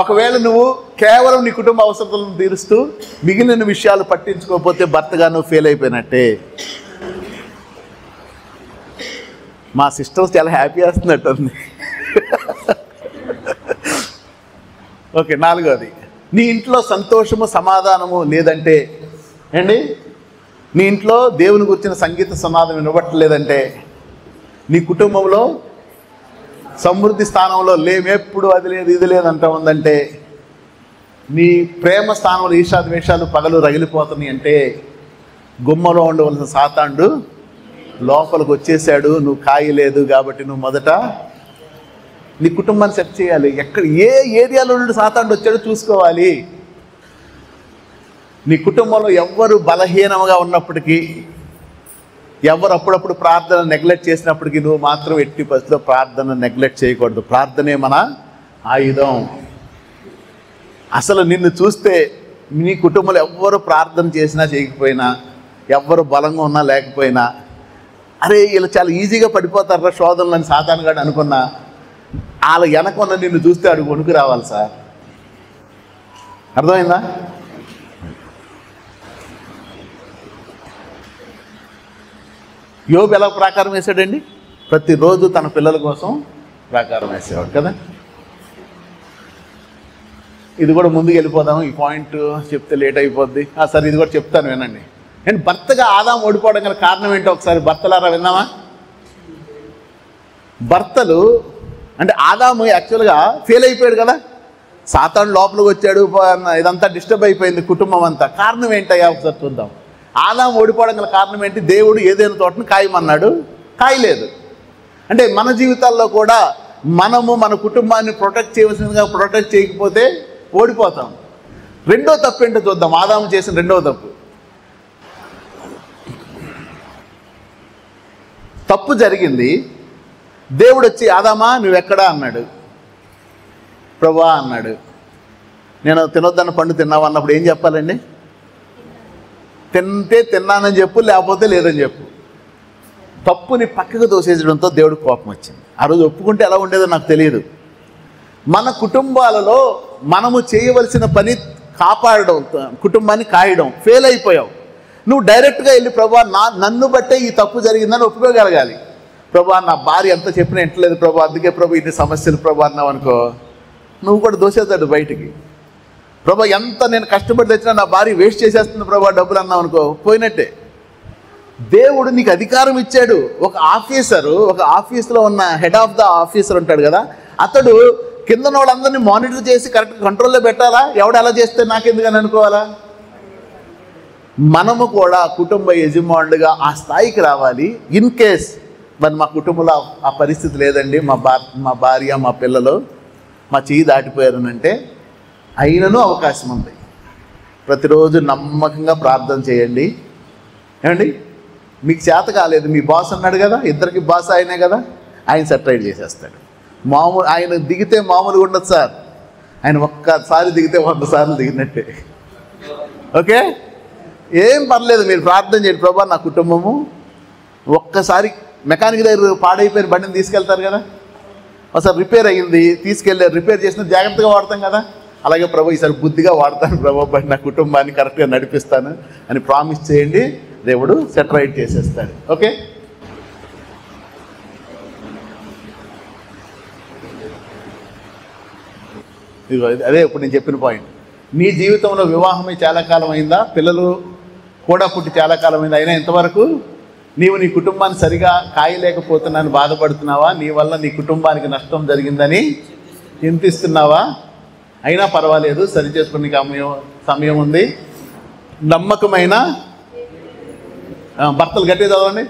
ఒకవేళ నువ్వు కేవలం నీ కుటుంబ అవసరాలను తీరుస్తూ మిగిలిన విషయాలు పట్టించుకోకపోతే భర్తగా నువ్వు ఫెయిల్ అయిపోయినట్టే. మా సిస్టర్స్ చాలా హ్యాపీ వేస్తున్నట్టుంది. ఓకే, 4వది, నీ ఇంట్లో సంతోషము సమాధానము లేదంటే అండి, నీ ఇంట్లో దేవుని గురించిన సంగీత సమాధానం వినబట్టలేదంటే, నీ కుటుంబంలో సమృద్ధి స్థానంలో ఎప్పుడు అది లేదు ఇది లేదు అంటూ ఉందంటే, నీ ప్రేమ స్థానంలో ఈషాద్వేషాలు పగలు రగిలిపోతున్నాయి అంటే, గుమ్మలో ఉండవలసిన సాతాండు లోపలికి వచ్చేసాడు. నువ్వు కాయలేదు కాబట్టి నువ్వు మొదట నీ కుటుంబాన్ని సెట్ చేయాలి. ఏ ఏరియాలో నుండి సాతాండు వచ్చాడో చూసుకోవాలి. నీ కుటుంబంలో ఎవ్వరు బలహీనంగా ఉన్నప్పటికీ, ఎవరు అప్పుడప్పుడు ప్రార్థన నెగ్లెక్ట్ చేసినప్పటికీ నువ్వు మాత్రం ఎట్టి పరిస్థితిలో ప్రార్థన నెగ్లెక్ట్ చేయకూడదు. ప్రార్థనే మన ఆయుధం. అసలు నిన్ను చూస్తే నీ కుటుంబంలో ఎవ్వరు ప్రార్థన చేసినా చేయకపోయినా, ఎవ్వరు బలంగా ఉన్నా లేకపోయినా, అరే వీళ్ళు చాలా ఈజీగా పడిపోతారా శోధనలని సాతాను గాడు అనుకున్నా, వాళ్ళ వెనకున్న నిన్ను చూస్తే అడుగు వణుకు రావాలి సార్. అర్థమైందా? యోబు ఎలా ప్రాకారం వేశాడండి? ప్రతిరోజు తన పిల్లల కోసం ప్రాకారం వేసేవాడు కదా. ఇది కూడా ముందుకు వెళ్ళిపోదాము. ఈ పాయింట్ చెప్తే లేట్ అయిపోద్ది. సరే, ఇది కూడా చెప్తాను వినండి. అండ్ భర్తగా ఆదాము ఓడిపోవడం గల కారణం ఏంటో ఒకసారి భర్తలారా విన్నామా? భర్తలు అంటే ఆదాము యాక్చువల్గా ఫెయిల్ అయిపోయాడు కదా, సాతాను లోపలికి వచ్చాడు, ఇదంతా డిస్టర్బ్ అయిపోయింది కుటుంబం అంతా. కారణం ఏంటయ్యా ఒకసారి చూద్దాం. ఆదాము ఓడిపోవడం గల కారణం ఏంటి? దేవుడు ఏదైనా తోటను కాయమన్నాడు, కాయలేదు. అంటే మన జీవితాల్లో కూడా మనము మన కుటుంబాన్ని ప్రొటెక్ట్ చేయవలసిందిగా ప్రొటెక్ట్ చేయకపోతే ఓడిపోతాం. రెండో తప్పు ఏంటో చూద్దాం. ఆదాము చేసిన రెండవ తప్పు జరిగింది. దేవుడు వచ్చి ఆదామా నువ్వెక్కడా అన్నాడు. ప్రభువా అన్నాడు. నేను తినొద్దన్న పండు తిన్నావు అన్నప్పుడు ఏం చెప్పాలండి? తింటే తిన్నానని చెప్పు, లేకపోతే లేదని చెప్పు. తప్పుని పక్కకు తోసేయడంతో దేవుడు కోపం వచ్చింది. ఆ రోజు ఒప్పుకుంటే ఎలా ఉండేదో నాకు తెలియదు. మన కుటుంబాలలో మనము చేయవలసిన పని కాపాడడం, కుటుంబాన్ని కాయడం. ఫెయిల్ అయిపోయావు. నువ్వు డైరెక్ట్గా వెళ్ళి ప్రభువా నన్ను బట్టే ఈ తప్పు జరిగిందని ఒప్పుకోగలగాలి. ప్రభువా నా భార్య ఎంత చెప్పినా ఇంటలేదు ప్రభు, అందుకే ప్రభు ఇన్ని సమస్యలు ప్రభు అన్నావు అనుకో, నువ్వు కూడా దోసేస్తాడు బయటికి. ప్రభు ఎంత నేను కష్టపడి తెచ్చినా నా భార్య వేస్ట్ చేసేస్తుంది ప్రభు డబ్బులు అన్నావు అనుకో, పోయినట్టే. దేవుడు నీకు అధికారం ఇచ్చాడు. ఒక ఆఫీస్లో ఉన్న హెడ్ ఆఫ్ ద ఆఫీసర్ ఉంటాడు కదా, అతడు కింద వాళ్ళందరినీ మానిటర్ చేసి కరెక్ట్ కంట్రోల్లో పెట్టాలా? ఎవడు ఎలా చేస్తే నాకెందుకని అనుకోవాలా? మనము కూడా కుటుంబ యజమానులుగా ఆ స్థాయికి రావాలి. ఇన్ కేస్ మరి మా కుటుంబంలో ఆ పరిస్థితి లేదండి, మా భార్య మా పిల్లలు మా చెయ్యి దాటిపోయారనంటే అయినను అవకాశం ఉంది. ప్రతిరోజు నమ్మకంగా ప్రార్థన చేయండి. ఏమండి, మీకు చేత కాలేదు, మీ బాస్ అన్నాడు కదా, ఇద్దరికి బాస్ ఆయనే కదా, ఆయన సెటిల్ చేసేస్తాడు. ఆయన దిగితే మామూలుగా ఉండదు సార్, ఆయన ఒక్కసారి దిగితే 100 సార్లు దిగినట్టే. ఓకే, ఏం పర్లేదు, మీరు ప్రార్థన చేయండి. ప్రభా నా కుటుంబము ఒక్కసారి మెకానిక్ దగ్గర పాడైపోయిన బండిని తీసుకెళ్తారు కదా, ఒకసారి రిపేర్ అయ్యింది తీసుకెళ్ళారు, రిపేర్ చేసిన జాగ్రత్తగా వాడతాం కదా, అలాగే ప్రభు ఈసారి బుద్ధిగా వాడతాను ప్రభు, బట్ నా కుటుంబాన్ని కరెక్ట్గా నడిపిస్తాను అని ప్రామిస్ చేయండి. దేవుడు సెట్ రైట్ చేసేస్తాడు. ఓకే, అదే ఇప్పుడు నేను చెప్పిన పాయింట్. నీ జీవితంలో వివాహమై చాలా కాలం అయిందా, పిల్లలు కూడా పుట్టి చాలా కాలం అయిందా, అయినా ఇంతవరకు నీవు నీ కుటుంబాన్ని సరిగా కాయలేకపోతున్నాను బాధపడుతున్నావా, నీ వల్ల నీ కుటుంబానికి నష్టం జరిగిందని చింతిస్తున్నావా? అయినా పర్వాలేదు, సరి చేసుకునే సమయం ఉంది. నమ్మకమైన భర్తలు గట్టిగా చదవండి.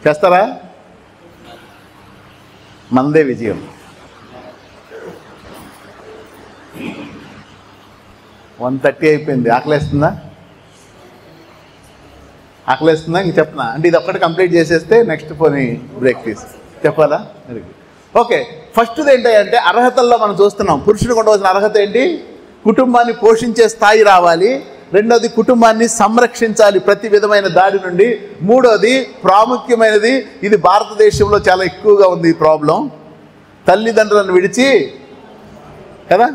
చేస్తారా? మనదే విజయం. 1:30 అయిపోయింది. ఆకలేస్తుందా? ఆకలేస్తుందా? ఇంక చెప్పనా? అంటే ఇది ఒక్కటి కంప్లీట్ చేసేస్తే నెక్స్ట్ పోనీ బ్రేక్ తీసి చెప్పాలా? ఓకే, ఫస్ట్ది ఏంటంటే అర్హతల్లో మనం చూస్తున్నాం. పురుషుడికి ఉండవలసిన అర్హత ఏంటి? కుటుంబాన్ని పోషించే స్థాయి రావాలి. రెండోది, కుటుంబాన్ని సంరక్షించాలి ప్రతి విధమైన దాడి నుండి. మూడోది, ప్రాముఖ్యమైనది, ఇది భారతదేశంలో చాలా ఎక్కువగా ఉంది ఈ ప్రాబ్లం, తల్లిదండ్రులను విడిచి కదా.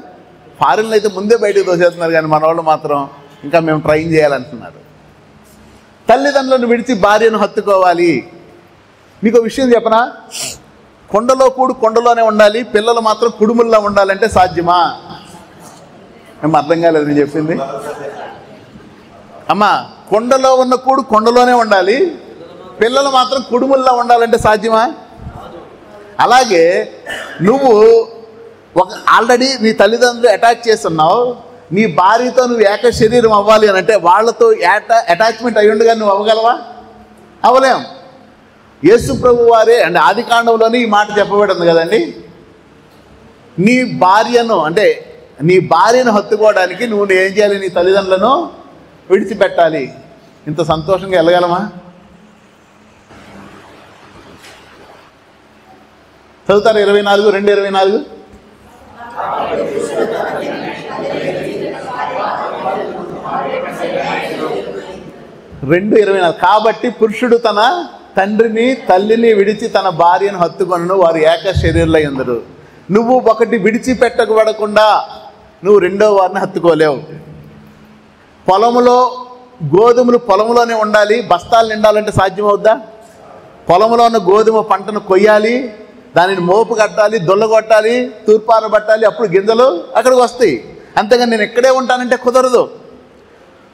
ఫారిన్లో అయితే ముందే బయటకు తోసేస్తున్నారు, కానీ మన వాళ్ళు మాత్రం ఇంకా మేము ట్రైన్ చేయాలంటున్నారు. తల్లిదండ్రులను విడిచి భార్యను హత్తుకోవాలి. మీకు విషయం చెప్పనా? కొండలో కూడు కొండలోనే ఉండాలి, పిల్లలు మాత్రం కుడుముల్లో ఉండాలంటే సాధ్యమా? ఏం అర్థం కాలేదు నేను చెప్పింది? అమ్మా, కొండలో ఉన్న కూడు కొండలోనే ఉండాలి, పిల్లలు మాత్రం కుడుముల్లో ఉండాలంటే సాధ్యమా? అలాగే నువ్వు ఆల్రెడీ నీ తల్లిదండ్రులు అటాచ్ చేస్తున్నావు, నీ భార్యతో నువ్వు ఏక శరీరం అవ్వాలి అని అంటే వాళ్ళతో అటాచ్మెంట్ అయ్యి ఉండగా నువ్వు అవ్వగలవా? అవ్వలేం. యేసు ప్రభు వారే అంటే ఆది కాండంలోనే ఈ మాట చెప్పబడింది కదండి. నీ భార్యను హత్తుకోవడానికి నువ్వు ఏం చేయాలి? నీ తల్లిదండ్రులను విడిచిపెట్టాలి. ఇంత సంతోషంగా వెళ్ళగలమా? చదువుతారు 24, 2:24. కాబట్టి పురుషుడు తన తండ్రిని తల్లిని విడిచి తన భార్యను హత్తుకొనును, వారు ఏక శరీరులై ఉందరు. నువ్వు ఒకటి విడిచిపెట్టబడకుండా నువ్వు రెండో వారిని హత్తుకోలేవు. పొలంలో గోధుమలు పొలంలోనే ఉండాలి, బస్తాలు నిండాలంటే సాధ్యమవుద్దా? పొలంలో ఉన్న గోధుమ పంటను కొయ్యాలి, దానిని మోపు కట్టాలి, దొల్లగొట్టాలి, తూర్పారబట్టాలి, అప్పుడు గింజలు అక్కడికి వస్తాయి. అంతేగాని నేను ఎక్కడే ఉంటానంటే కుదరదు.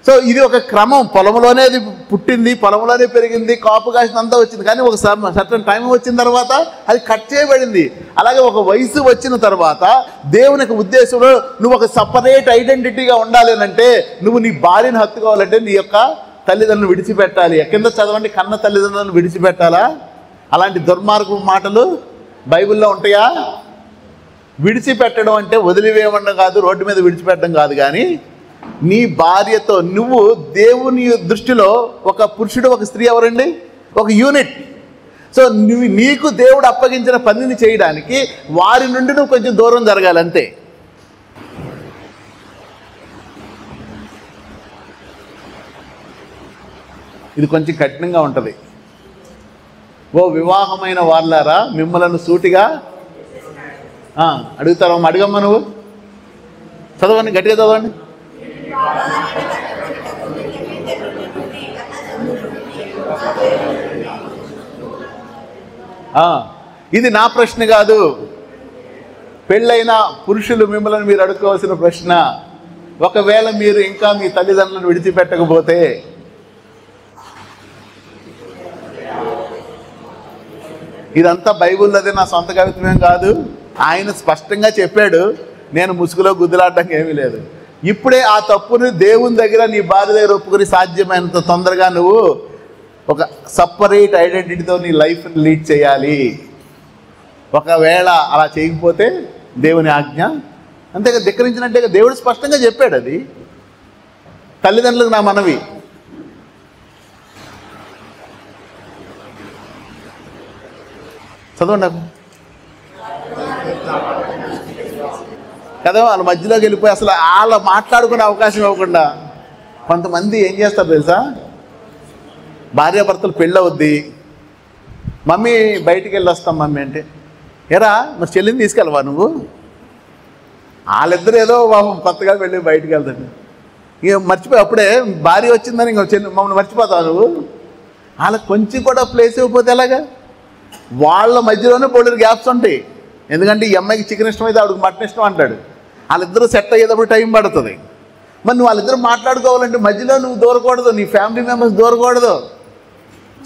సో ఇది ఒక క్రమం. పొలంలోనే అది పుట్టింది, పొలంలోనే పెరిగింది, కాపు కాసినంతా వచ్చింది. కానీ ఒక సర్టన్ టైం వచ్చిన తర్వాత అది కట్ చేయబడింది. అలాగే ఒక వయసు వచ్చిన తర్వాత దేవునికి ఉద్దేశంలో నువ్వు ఒక సపరేట్ ఐడెంటిటీగా ఉండాలి అంటే నువ్వు నీ భార్యను హత్తుకోవాలంటే నీ యొక్క తల్లిదండ్రులను విడిచిపెట్టాలి. కింద చదవండి, కన్న తల్లిదండ్రులను విడిచిపెట్టాలా? అలాంటి దుర్మార్గం మాటలు బైబిల్లో ఉంటాయా? విడిచిపెట్టడం అంటే వదిలివేయడం కాదు, రోడ్డు మీద విడిచిపెట్టడం కాదు. కానీ నీ భార్యతో నువ్వు దేవుని దృష్టిలో ఒక పురుషుడు ఒక స్త్రీ ఎవరండి? ఒక యూనిట్. సో నీకు దేవుడు అప్పగించిన పనిని చేయడానికి వారి నుండి నువ్వు కొంచెం దూరం జరగాలి అంతే. ఇది కొంచెం కఠినంగా ఉంటుంది. ఓ వివాహమైన వాళ్ళారా, మిమ్మలను సూటిగా అడుగుతారమ్మా, అడగమ్మా. నువ్వు చదవండి, గట్టిగా చదవండి. ఇది నా ప్రశ్న కాదు, పెళ్ళైన పురుషులు మిమ్మల్ని మీరు అడుక్కోవాల్సిన ప్రశ్న. ఒకవేళ మీరు ఇంకా మీ తల్లిదండ్రులను విడిచిపెట్టకపోతే ఇదంతా బైబిల్లోదే, నా సొంత కవిత్వమేం కాదు. ఆయన స్పష్టంగా చెప్పాడు, నేను ముసుగులో గుద్దులాడడానికి ఏమీ లేదు. ఇప్పుడే ఆ తప్పుని దేవుని దగ్గర నీ భార్య దగ్గర ఒప్పుకొని సాధ్యమైనంత తొందరగా నువ్వు ఒక సపరేట్ ఐడెంటిటీతో నీ లైఫ్ని లీడ్ చేయాలి. ఒకవేళ అలా చేయకపోతే దేవుని ఆజ్ఞ అంతేగా ధిక్కరించినట్టే. దేవుడు స్పష్టంగా చెప్పాడు. అది తల్లిదండ్రులకు నా మనవి. చదవండి కదా. వాళ్ళ మధ్యలోకి వెళ్ళిపోయి అసలు వాళ్ళ మాట్లాడుకునే అవకాశం ఇవ్వకుండా కొంతమంది ఏం చేస్తారు తెలుసా, భార్యాభర్తలు పెళ్ళవుద్ది, మమ్మీ బయటికి వెళ్ళి వస్తాం మమ్మీ అంటే, ఎరా మరి చెల్లిని తీసుకెళ్ళవా నువ్వు? వాళ్ళిద్దరు ఏదో కొత్తగా వెళ్ళి బయటికి వెళ్తాడు, ఇక మర్చిపోయి అప్పుడే భార్య వచ్చిందని ఇంకో చెల్లి మమ్మల్ని మర్చిపోతావు నువ్వు. వాళ్ళకి కొంచెం కూడా ప్లేస్ ఇవ్వకపోతే ఎలాగా? వాళ్ళ మధ్యలోనే బోల్డర్ గ్యాప్స్ ఉంటాయి. ఎందుకంటే ఈ అమ్మాయికి చికెన్ ఇష్టం అయితే ఆవిడకి మటన్ ఇష్టం అంటాడు. వాళ్ళిద్దరూ సెట్ అయ్యేటప్పుడు టైం పడుతుంది. మరి నువ్వు వాళ్ళిద్దరూ మాట్లాడుకోవాలంటే మధ్యలో నువ్వు దూరకూడదు, నీ ఫ్యామిలీ మెంబర్స్ దూరకూడదు,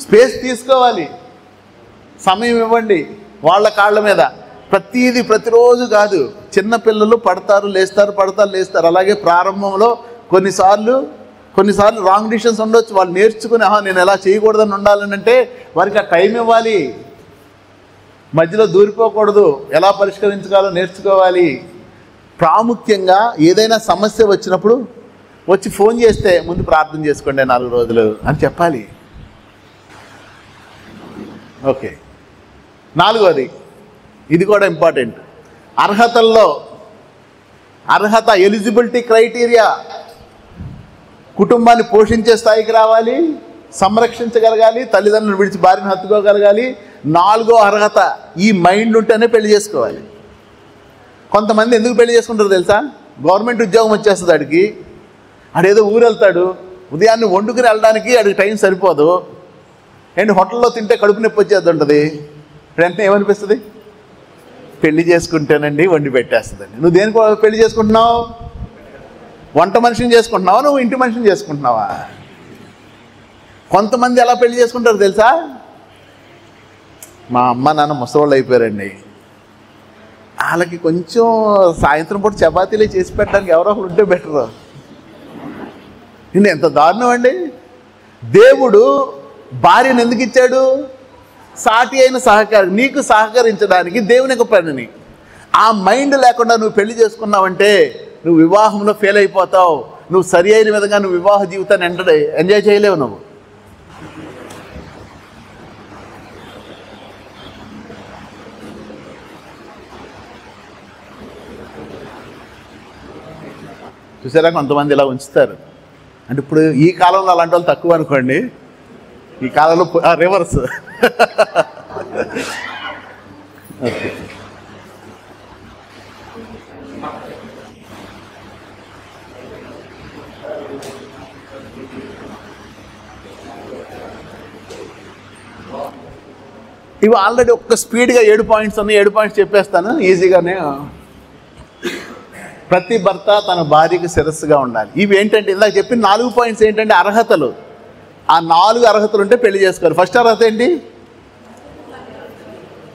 స్పేస్ తీసుకోవాలి, సమయం ఇవ్వండి వాళ్ళ కాళ్ళ మీద. ప్రతిదీ ప్రతిరోజు కాదు. చిన్నపిల్లలు పడతారు లేస్తారు, పడతారు లేస్తారు. అలాగే ప్రారంభంలో కొన్నిసార్లు రాంగ్ డిసిషన్స్ ఉండొచ్చు. వాళ్ళు నేర్చుకుని నేను ఎలా చేయకూడదని ఉండాలని అంటే వారికి ఆ టైం ఇవ్వాలి, మధ్యలో దూరిపోకూడదు, ఎలా పరిష్కరించుకోవాలో నేర్చుకోవాలి. ప్రాముఖ్యంగా ఏదైనా సమస్య వచ్చినప్పుడు వచ్చి ఫోన్ చేస్తే ముందు ప్రార్థన చేసుకోండి 4 రోజులు అని చెప్పాలి. ఓకే. 4వది, ఇది కూడా ఇంపార్టెంట్, అర్హత ఎలిజిబిలిటీ క్రైటీరియా. కుటుంబాన్ని పోషించే స్థాయికి రావాలి, సంరక్షించగలగాలి, తల్లిదండ్రులను విడిచి భార్యను హత్తుకోగలగాలి. 4వ అర్హత, ఈ మైండ్ ఉంటేనే పెళ్లి చేసుకోవాలి. కొంతమంది ఎందుకు పెళ్లి చేసుకుంటారు తెలుసా? గవర్నమెంట్ ఉద్యోగం వచ్చేస్తుంది ఆడికి, ఆడేదో ఊరు వెళ్తాడు, ఉదయాన్నే వండుకుని వెళ్ళడానికి ఆడికి టైం సరిపోదు, అండ్ హోటల్లో తింటే కడుపు నొప్పి వచ్చేది ఉంటుంది. వెంటనే ఏమనిపిస్తుంది? పెళ్లి చేసుకుంటేనండి వండి పెట్టేస్తుందండి. నువ్వు దేనికి పెళ్లి చేసుకుంటున్నావు? వంట మనిషిని చేసుకుంటున్నావా, నువ్వు ఇంటి మనిషిని చేసుకుంటున్నావా? కొంతమంది ఎలా పెళ్లి చేసుకుంటారు తెలుసా? మా అమ్మ నాన్న ముసలోళ్ళు అయిపోయారండి, వాళ్ళకి కొంచెం సాయంత్రం పూట చపాతీలే చేసి పెట్టడానికి ఎవరో ఒకరు ఉంటే బెటరు. నేను ఎంత దారుణం అండి. దేవుడు భార్యను ఎందుకు ఇచ్చాడు? సాటి అయిన సహకారం, నీకు సహకరించడానికి దేవుని యొక్క పనిని. ఆ మైండ్ లేకుండా నువ్వు పెళ్లి చేసుకున్నావంటే నువ్వు వివాహంలో ఫెయిల్ అయిపోతావు. నువ్వు సరి అయిన విధంగా నువ్వు వివాహ జీవితాన్ని ఎంజాయ్ చేయలేవు. నువ్వు చూసారా, కొంతమంది ఇలా ఉంచుతారు. అంటే ఇప్పుడు ఈ కాలంలో అలాంటి వాళ్ళు తక్కువ అనుకోండి, ఈ కాలంలో రివర్స్. ఓకే. ఇవి ఆల్రెడీ ఒక్క స్పీడ్గా 7 పాయింట్స్ ఉన్నాయి. 7 పాయింట్స్ చెప్పేస్తాను ఈజీగానే. ప్రతి భర్త తన భార్యకి శిరస్సుగా ఉండాలి. ఇవి ఏంటంటే ఇందాక చెప్పిన 4 పాయింట్స్ ఏంటంటే అర్హతలు. ఆ 4 అర్హతలు ఉంటే పెళ్లి చేసుకోవాలి. ఫస్ట్ అర్హత ఏంటి?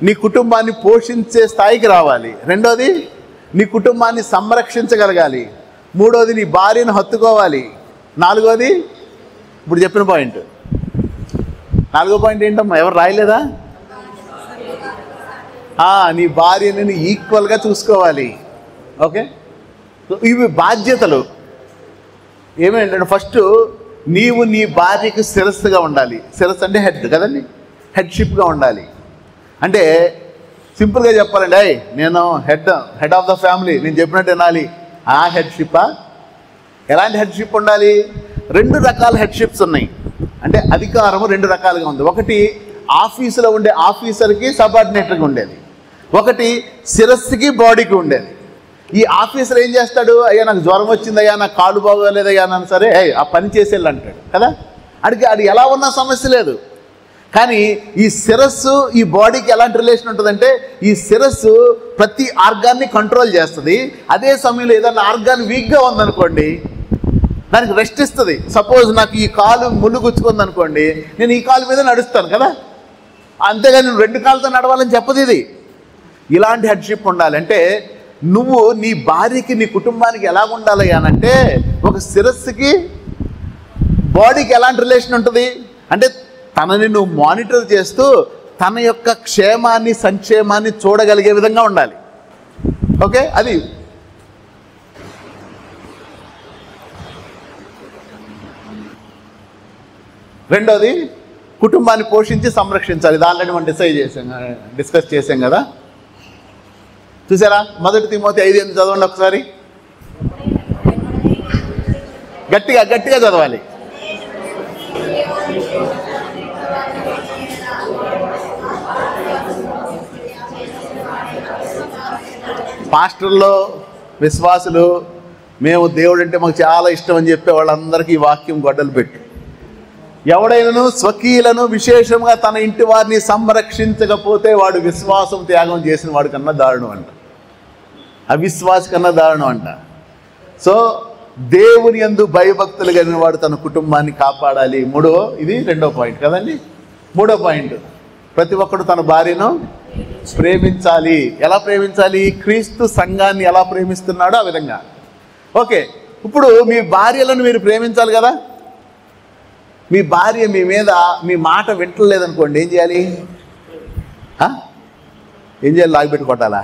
నీ కుటుంబాన్ని పోషించే స్థాయికి రావాలి. రెండోది, నీ కుటుంబాన్ని సంరక్షించగలగాలి. మూడోది, నీ భార్యను హత్తుకోవాలి. 4వది ఇప్పుడు చెప్పిన పాయింట్. 4వ పాయింట్ ఏంటమ్మా? ఎవరు రాయలేదా? నీ భార్యని ఈక్వల్గా చూసుకోవాలి. ఓకే. ఇవి బాధ్యతలు. ఏమేంటంటే ఫస్ట్, నీవు నీ భార్యకి శిరస్సుగా ఉండాలి. శిరస్సు అంటే హెడ్ కదండి, హెడ్షిప్గా ఉండాలి. అంటే సింపుల్గా చెప్పాలండి, నేను హెడ్ ఆఫ్ ద ఫ్యామిలీ, నేను చెప్పినట్టు వినాలి. ఆ హెడ్షిప్పా? ఎలాంటి హెడ్షిప్ ఉండాలి? 2 రకాల హెడ్షిప్స్ ఉన్నాయి. అంటే అధికారము 2 రకాలుగా ఉంది. ఒకటి ఆఫీసులో ఉండే ఆఫీసర్కి సబార్డినేట్గా ఉండేది, ఒకటి శిరస్సుకి బాడీకి ఉండేది. ఈ ఆఫీసర్ ఏం చేస్తాడు? అయ్యా నాకు జ్వరం వచ్చిందయ్యా, నాకు కాళ్ళు బాగోలేదయ్యా అని సరే ఆ పని చేసేళ్ళు అంటాడు కదా. అది ఎలా ఉన్నా సమస్య లేదు. కానీ ఈ శిరస్సు ఈ బాడీకి ఎలాంటి రిలేషన్ ఉంటుందంటే, ఈ శిరస్సు ప్రతి ఆర్గాన్ని కంట్రోల్ చేస్తుంది. అదే సమయంలో ఏదైనా ఆర్గాన్ వీక్గా ఉందనుకోండి, దానికి రెస్ట్ ఇస్తుంది. సపోజ్ నాకు ఈ కాలు ముళ్ళు గుచ్చుకుంది అనుకోండి, నేను ఈ కాలు మీద నడుస్తాను కదా, అంతేగాని నేను 2 కాళ్ళతో నడవాలని చెప్పదు ఇది. ఇలాంటి హెడ్షిప్ ఉండాలి. అంటే నువ్వు నీ భార్యకి నీ కుటుంబానికి ఎలా ఉండాలి అనంటే, ఒక శిరస్సుకి బాడీకి ఎలాంటి రిలేషన్ ఉంటుంది అంటే, తనని నువ్వు మానిటర్ చేస్తూ తన యొక్క క్షేమాన్ని సంక్షేమాన్ని చూడగలిగే విధంగా ఉండాలి. ఓకే. అది రెండోది, కుటుంబాన్ని పోషించి సంరక్షించాలి. దానిలో మనం డిస్కస్ చేసాం కదా. చూసారా? 1 తిమోతి 5:8 చదవండి ఒకసారి. గట్టిగా గట్టిగా చదవాలి. పాస్టర్లో విశ్వాసులు మేము దేవుడు అంటే మాకు చాలా ఇష్టం అని చెప్పే వాళ్ళందరికీ ఈ వాక్యం గొడ్డలు పెట్టు. ఎవడైనను స్వకీయులను విశేషంగా తన ఇంటి వారిని సంరక్షించకపోతే వాడు విశ్వాసం త్యాగం చేసిన వాడి కన్నా దారుణం అంట, అవిశ్వాసి కన్నా దారుణం అంట. సో దేవుని యందు భయభక్తులు కలిగిన వాడు తన కుటుంబాన్ని కాపాడాలి. ఇది 2వ పాయింట్ కదండి. 3వ పాయింట్, ప్రతి ఒక్కడు తన భార్యను ప్రేమించాలి. ఎలా ప్రేమించాలి? క్రీస్తు సంఘాన్ని ఎలా ప్రేమిస్తున్నాడో ఆ విధంగా. ఓకే, ఇప్పుడు మీ భార్యలను మీరు ప్రేమించాలి కదా. మీ భార్య మీ మీద మీ మాట వింటలేదనుకోండి, ఏం చేయాలి? ఏం చేయాలి? లాగిపెట్టి కొట్టాలా?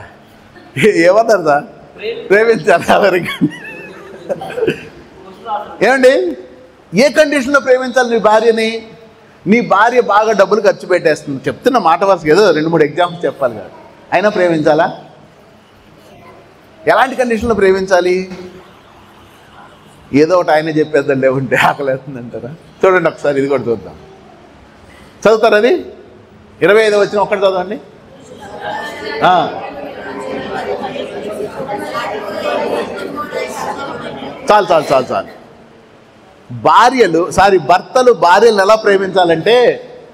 ఏమన్నారు సార్? ప్రేమించాలి. ఏమండి, ఏ కండిషన్లో ప్రేమించాలి మీ భార్యని? నీ భార్య బాగా డబ్బులు ఖర్చు పెట్టేస్తుంది, చెప్తున్న మాట వరుసగా ఏదో 2-3 ఎగ్జాంపుల్స్ చెప్పాలి కదా, అయినా ప్రేమించాలా? ఎలాంటి కండిషన్లో ప్రేమించాలి? ఏదో ఒకటి ఆయన చెప్పేద్దాం, లేకుంటే ఆకలేస్తుంది అంటారా? చూడండి ఒకసారి, ఇది కూడా చూద్దాం. చదువుతారు అది 25వ వచనం ఒక్కటి చదవండి. చాలు. భర్తలు భార్యలను ఎలా ప్రేమించాలంటే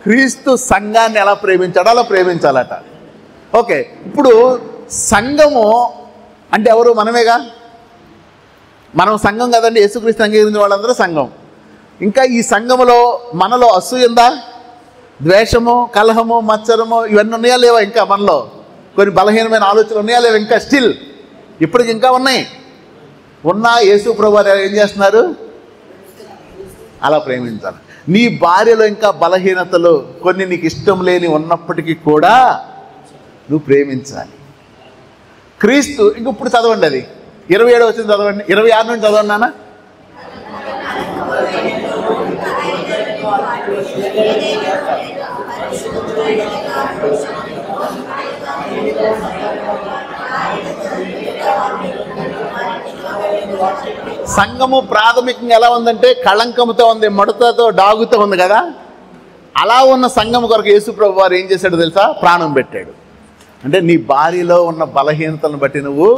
క్రీస్తు సంఘాన్ని ఎలా ప్రేమించాడో అలా ప్రేమించాలట. ఓకే, ఇప్పుడు సంఘము అంటే ఎవరు? మనమేగా. మనం సంఘం కదండి. యేసుక్రీస్తు అంగీకరించిన వాళ్ళందరూ సంఘం. ఇంకా ఈ సంఘములో మనలో అసూయ ఉందా? ద్వేషము, కలహము, మత్సరము ఇవన్నీ ఉన్నాయా లేవా? ఇంకా మనలో కొన్ని బలహీనమైన ఆలోచనలు ఉన్నాయా లేవా? ఇంకా స్టిల్ ఇప్పటికి ఇంకా ఉన్నాయి. ఉన్నా యేసు ప్రభువారు ఏం చేస్తున్నారు? అలా ప్రేమించాలి. నీ భార్యలో ఇంకా బలహీనతలు కొన్ని నీకు ఇష్టం లేని ఉన్నప్పటికీ కూడా నువ్వు ప్రేమించాలి. క్రీస్తు ఇంక ఇప్పుడు చదవండి, అది 27 వచ్చింది చదవండి, 26 నుంచి చదవండి నాన్న. సంఘము ప్రాథమికంగా ఎలా ఉందంటే కళంకముతో ఉంది, మడతతో, డాగుతో ఉంది కదా. అలా ఉన్న సంఘం కొరకు యేసు ప్రభు వారు ఏం చేశాడో తెలుసా? ప్రాణం పెట్టాడు. అంటే నీ భార్యలో ఉన్న బలహీనతలను బట్టి నువ్వు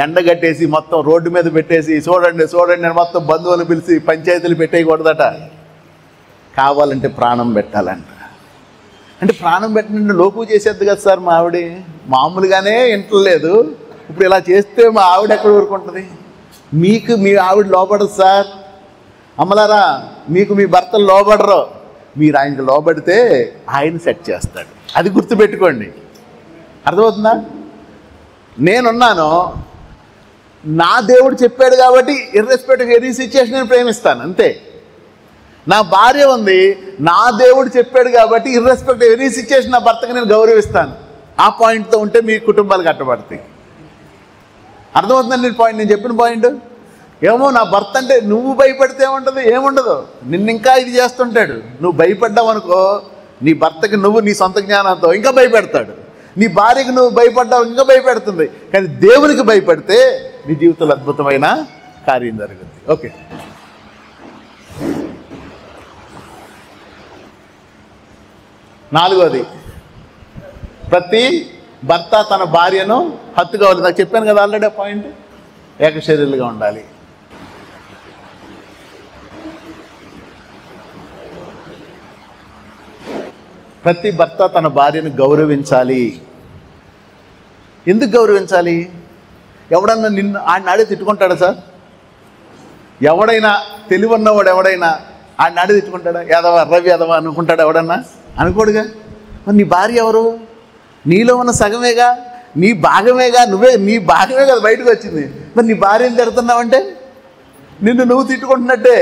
ఎండగట్టేసి మొత్తం రోడ్డు మీద పెట్టేసి చూడండి అని మొత్తం బంధువులను పిలిచి పంచాయతీలు పెట్టేయకూడదట. కావాలంటే ప్రాణం పెట్టాలంట. అంటే ప్రాణం పెట్టిన లోపు చేసేద్దు కదా సార్. మా ఆవిడ మామూలుగానే ఇంటలేదు, ఇప్పుడు ఇలా చేస్తే మా ఆవిడ ఎక్కడ ఊరుకుంటుంది? మీకు మీ ఆవిడ లోబడదు సార్. అమ్మలారా, మీకు మీ భర్తలు లోబడరు, మీరు ఆయనకు లోబడితే ఆయన సెట్ చేస్తాడు. అది గుర్తుపెట్టుకోండి. అర్థమవుతుందా? నేనున్నాను, నా దేవుడు చెప్పాడు కాబట్టి ఇర్రెస్పెక్టివ్ ఎనీ సిచ్యుయేషన్ నేను ప్రేమిస్తాను, అంతే. నా భార్య ఉంది, నా దేవుడు చెప్పాడు కాబట్టి ఇర్రెస్పెక్టివ్ ఎనీ సిచ్యుయేషన్ నా భర్తకి నేను గౌరవిస్తాను. ఆ పాయింట్తో ఉంటే మీ కుటుంబాలు కట్టబడతాయి. అర్థమవుతుందండి పాయింట్? నేను చెప్పిన పాయింట్ ఏమో, నా భర్త అంటే నువ్వు భయపడితే ఏముంటుంది? ఏముండదు. నిన్ను ఇంకా ఇది చేస్తుంటాడు. నువ్వు భయపడ్డావు అనుకో, నీ భర్తకి నువ్వు నీ సొంత జ్ఞానంతో ఇంకా భయపెడతాడు. నీ భార్యకి నువ్వు భయపడ్డావు, ఇంకా భయపెడుతుంది. కానీ దేవునికి భయపడితే నీ జీవితంలో అద్భుతమైన కార్యం జరుగుతుంది. ఓకే, నాలుగోది, ప్రతి భర్త తన భార్యను హత్తుకోవాలి. నాకు చెప్పాను కదా ఆల్రెడీ పాయింట్, ఏకశరీరులుగా ఉండాలి. ప్రతి భర్త తన భార్యను గౌరవించాలి. ఎందుకు గౌరవించాలి? ఎవడన్నా నిన్ను ఆయన ఆడే తిట్టుకుంటాడా సార్? ఎవడైనా తెలివన్నవాడు ఎవడైనా ఆయన ఆడే తిట్టుకుంటాడా? యాదవ రవి యాదవ అనుకుంటాడా? ఎవడన్నా అనుకోడుగా. మరి నీ భార్య ఎవరు? నీలో ఉన్న సగమేగా, నీ భాగమేగా, నీ భాగమే కదా బయటకు వచ్చింది. మరి నీ భార్యను తిడుతున్నావంటే నిన్ను నువ్వు తిట్టుకుంటున్నట్టే.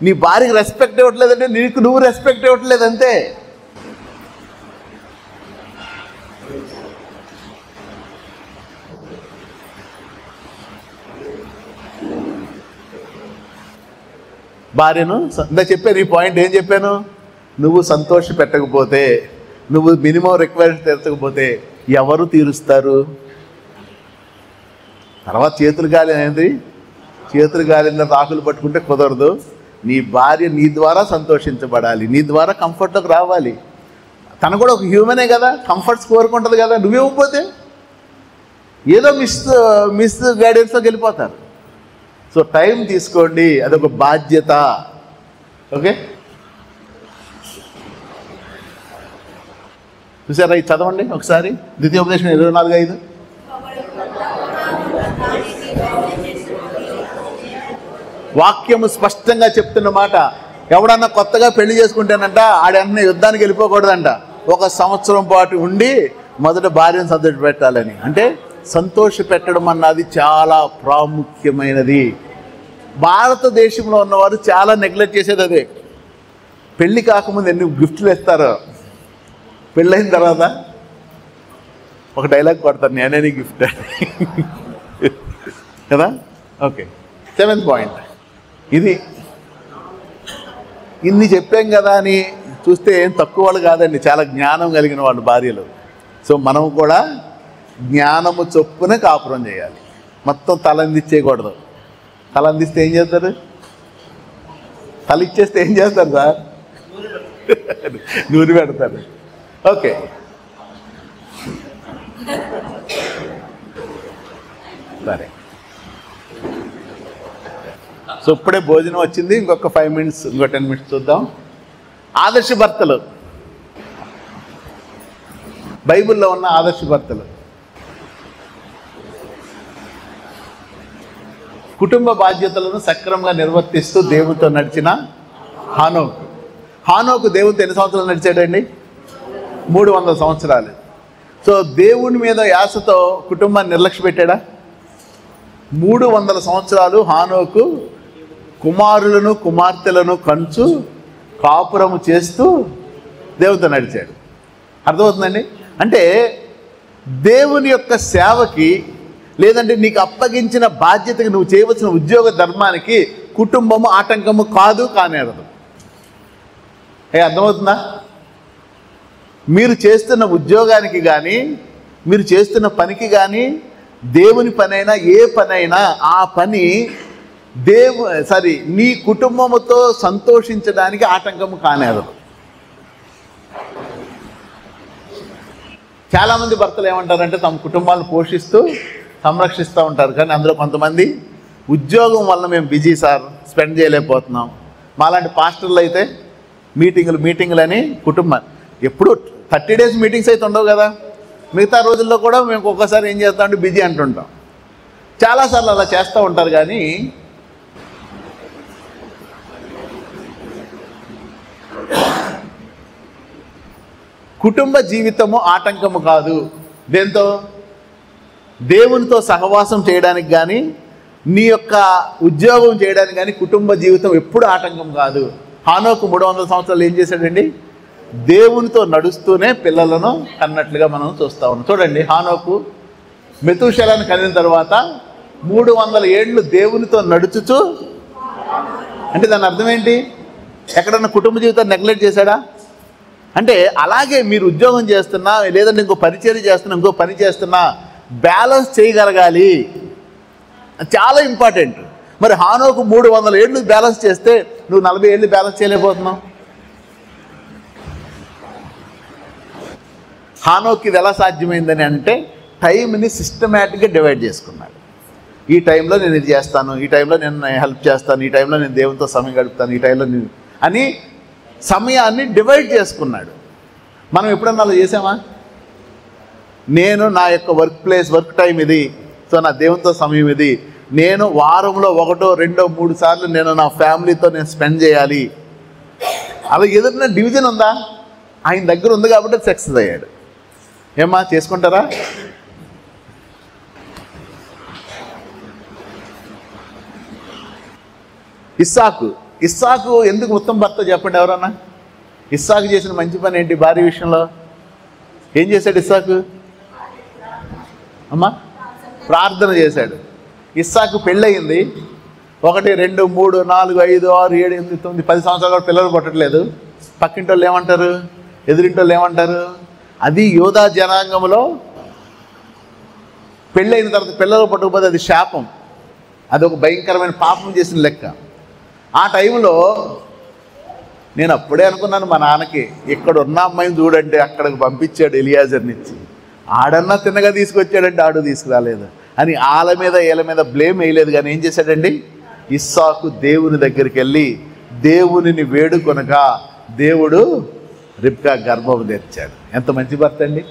నీ భార్యకి రెస్పెక్ట్ ఇవ్వట్లేదంటే నీకు నువ్వు రెస్పెక్ట్ ఇవ్వట్లేదు, అంతే. భార్యను ఇందా చెప్పాను, ఈ పాయింట్ ఏం చెప్పాను? నువ్వు సంతోష పెట్టకపోతే, నువ్వు మినిమం రిక్వైర్మెంట్ తీర్చకపోతే ఎవరు తీరుస్తారు? తర్వాత చేతులు గాలి అనేది, చేతులు గాలిన రాకులు పట్టుకుంటే కుదరదు. నీ భార్య నీ ద్వారా సంతోషించబడాలి, నీ ద్వారా కంఫర్ట్లోకి రావాలి. తను కూడా ఒక హ్యూమనే కదా, కంఫర్ట్స్ కోరుకుంటుంది కదా. నువ్వేమకపోతే ఏదో మిస్ గైడెన్స్లోకి వెళ్ళిపోతారు. సో టైం తీసుకోండి, అదొక బాధ్యత. ఓకే, చూసారా? ఇది చదవండి ఒకసారి, ద్వితీయోపదేశం 24:5. వాక్యము స్పష్టంగా చెప్తున్న మాట, ఎవడన్నా కొత్తగా పెళ్లి చేసుకుంటేనంట ఆడన్నా యుద్ధానికి వెళ్ళిపోకూడదంట. 1 సంవత్సరం పాటు ఉండి మొదట భార్యను సంతోష పెట్టాలని. అంటే సంతోష పెట్టడం అన్నది చాలా ప్రాముఖ్యమైనది. భారతదేశంలో ఉన్నవారు చాలా నెగ్లెక్ట్ చేసేది అదే. పెళ్ళి కాకముందు ఎన్ని గిఫ్ట్లు ఇస్తారో, పెళ్ళైన తర్వాత ఒక డైలాగ్ కొడతారు, నేనే నీ గిఫ్ట్ కదా. ఓకే, 7th పాయింట్ ఇది. ఇన్ని చెప్పాం కదా అని చూస్తే ఏం తక్కువ వాళ్ళు కాదండి, చాలా జ్ఞానం కలిగిన వాళ్ళు భార్యలు. సో మనం కూడా జ్ఞానము చొప్పున కాపురం చేయాలి. మొత్తం తలందిచ్చేయకూడదు. తలందిస్తే ఏం చేస్తారు? తల ఇచ్చేస్తే ఏం చేస్తారు సార్? నూనె పెడతారు. ఓకే, సరే. సో ఇప్పుడే భోజనం వచ్చింది, ఇంకొక 5 minutes, ఇంకో 10 minutes చూద్దాం. ఆదర్శ భర్తలు, బైబిల్లో ఉన్న ఆదర్శ భర్తలు. కుటుంబ బాధ్యతలను సక్రమంగా నిర్వర్తిస్తూ దేవునితో నడిచిన హానోకు దేవునితో ఎన్ని సంవత్సరాలు నడిచాడండి? 300 సంవత్సరాలు. సో దేవుని మీద యాసతో కుటుంబాన్ని నిర్లక్ష్య పెట్టాడా? 300 సంవత్సరాలు హానోకు కుమారులను కుమార్తెలను కంచు కాపురము చేస్తూ దేవునితో నడిచాడు. అర్థమవుతుందండి? అంటే దేవుని యొక్క సేవకి, లేదంటే నీకు అప్పగించిన బాధ్యతకి, నువ్వు చేయవలసిన ఉద్యోగ ధర్మానికి కుటుంబము ఆటంకము కాదు, కానేరదు. అర్థమవుతుందా? మీరు చేస్తున్న ఉద్యోగానికి కానీ, మీరు చేస్తున్న పనికి కానీ, దేవుని పనైనా ఏ పనైనా ఆ పని నీ కుటుంబముతో సంతోషించడానికి ఆటంకము కానేరదు. చాలామంది భర్తలు ఏమంటారంటే తమ కుటుంబాలను పోషిస్తూ సంరక్షిస్తూ ఉంటారు. కానీ అందులో కొంతమంది ఉద్యోగం వల్ల మేము బిజీ సార్, స్పెండ్ చేయలేకపోతున్నాం. మాలాంటి పాస్టర్లు అయితే మీటింగులు అని కుటుంబం ఎప్పుడు 30 days మీటింగ్స్ అయితే ఉండవు కదా. మిగతా రోజుల్లో కూడా మేము ఒక్కొక్కసారి ఏం చేస్తామంటే బిజీ అంటుంటాం. చాలాసార్లు అలా చేస్తూ ఉంటారు. కానీ కుటుంబ జీవితము ఆటంకము కాదు. దేంతో? దేవునితో సహవాసం చేయడానికి కానీ, నీ యొక్క ఉద్యోగం చేయడానికి కానీ కుటుంబ జీవితం ఎప్పుడు ఆటంకం కాదు. హానోకు 300 సంవత్సరాలు ఏం చేశాడండి? దేవునితో నడుస్తూనే పిల్లలను కన్నట్లుగా మనం చూస్తూ ఉన్నాం. చూడండి, హానోకు మెతూషెలను కనిన తర్వాత 300 ఏళ్ళు దేవునితో నడుచుచు, అంటే దాని అర్థం ఏంటి? ఎక్కడన్నా కుటుంబ జీవితాన్ని నెగ్లెక్ట్ చేశాడా? అంటే అలాగే మీరు ఉద్యోగం చేస్తున్నా, లేదంటే ఇంకో పరిచర్య చేస్తున్నా, ఇంకో పని చేస్తున్నా, బ్యాలెన్స్ చేయగలగాలి. చాలా ఇంపార్టెంట్. మరి హానోకు 300 ఏళ్ళు బ్యాలెన్స్ చేస్తే నువ్వు 40 ఏళ్ళు బ్యాలెన్స్ చేయలేకపోతున్నావు. హానోకి ఇది ఎలా సాధ్యమైందని అంటే టైంని సిస్టమేటిక్గా డివైడ్ చేసుకున్నాడు. ఈ టైంలో నేను ఇది చేస్తాను, ఈ టైంలో నేను హెల్ప్ చేస్తాను, ఈ టైంలో నేను దేవునితో సమయం గడుపుతాను, ఈ టైంలో నేను అని సమయాన్ని డివైడ్ చేసుకున్నాడు. మనం ఎప్పుడన్నా అలా చేసామా? నేను నా యొక్క వర్క్ టైం ఇది, సో నా దేవునితో సమయం ఇది, నేను వారంలో 1, 2, 3 సార్లు నేను నా ఫ్యామిలీతో నేను స్పెండ్ చేయాలి. అలా ఏదైనా డివిజన్ ఉందా? ఆయన దగ్గర ఉంది కాబట్టి సక్సెస్ అయ్యాడు. ఏమా చేసుకుంటారా? ఇస్సాకు ఎందుకు ఉత్తమ భర్త చెప్పండి ఎవరన్నా? ఇస్సాకు చేసిన మంచి పని ఏంటి భార్య విషయంలో? ఏం చేశాడు ఇస్సాకు? అమ్మా, ప్రార్థన చేశాడు. ఇస్సాకు పెళ్ళయింది. 1, 2, 3, 4, 5, 6, 7, 8, 9, 10 సంవత్సరాలు పిల్లలు పుట్టట్లేదు. పక్కింటి వాళ్ళు ఏమంటారు, ఎదురింటి వాళ్ళు ఏమంటారు. అది యోధా జనాంగంలో పెళ్ళైన తర్వాత పిల్లలు పట్టుకుపోతే అది శాపం, అది ఒక భయంకరమైన పాపం చేసిన లెక్క. ఆ టైంలో నేను అప్పుడే అనుకున్నాను మా నాన్నకి, ఇక్కడ ఉన్న అమ్మాయిని చూడండి అక్కడికి పంపించాడు ఎలియాజర్నిచ్చి, ఆడన్నా తిన్నగా తీసుకొచ్చాడంటే ఆడు తీసుకురాలేదు అని వీళ్ళ మీద బ్లేమ్ వేయలేదు. కానీ ఏం చేశాడండి, ఇస్సాకు దేవుని దగ్గరికి వెళ్ళి దేవునిని వేడుకొనగా దేవుడు రిబ్కా గర్భం తెచ్చాడు. ఎంత మంచి భర్త అండి.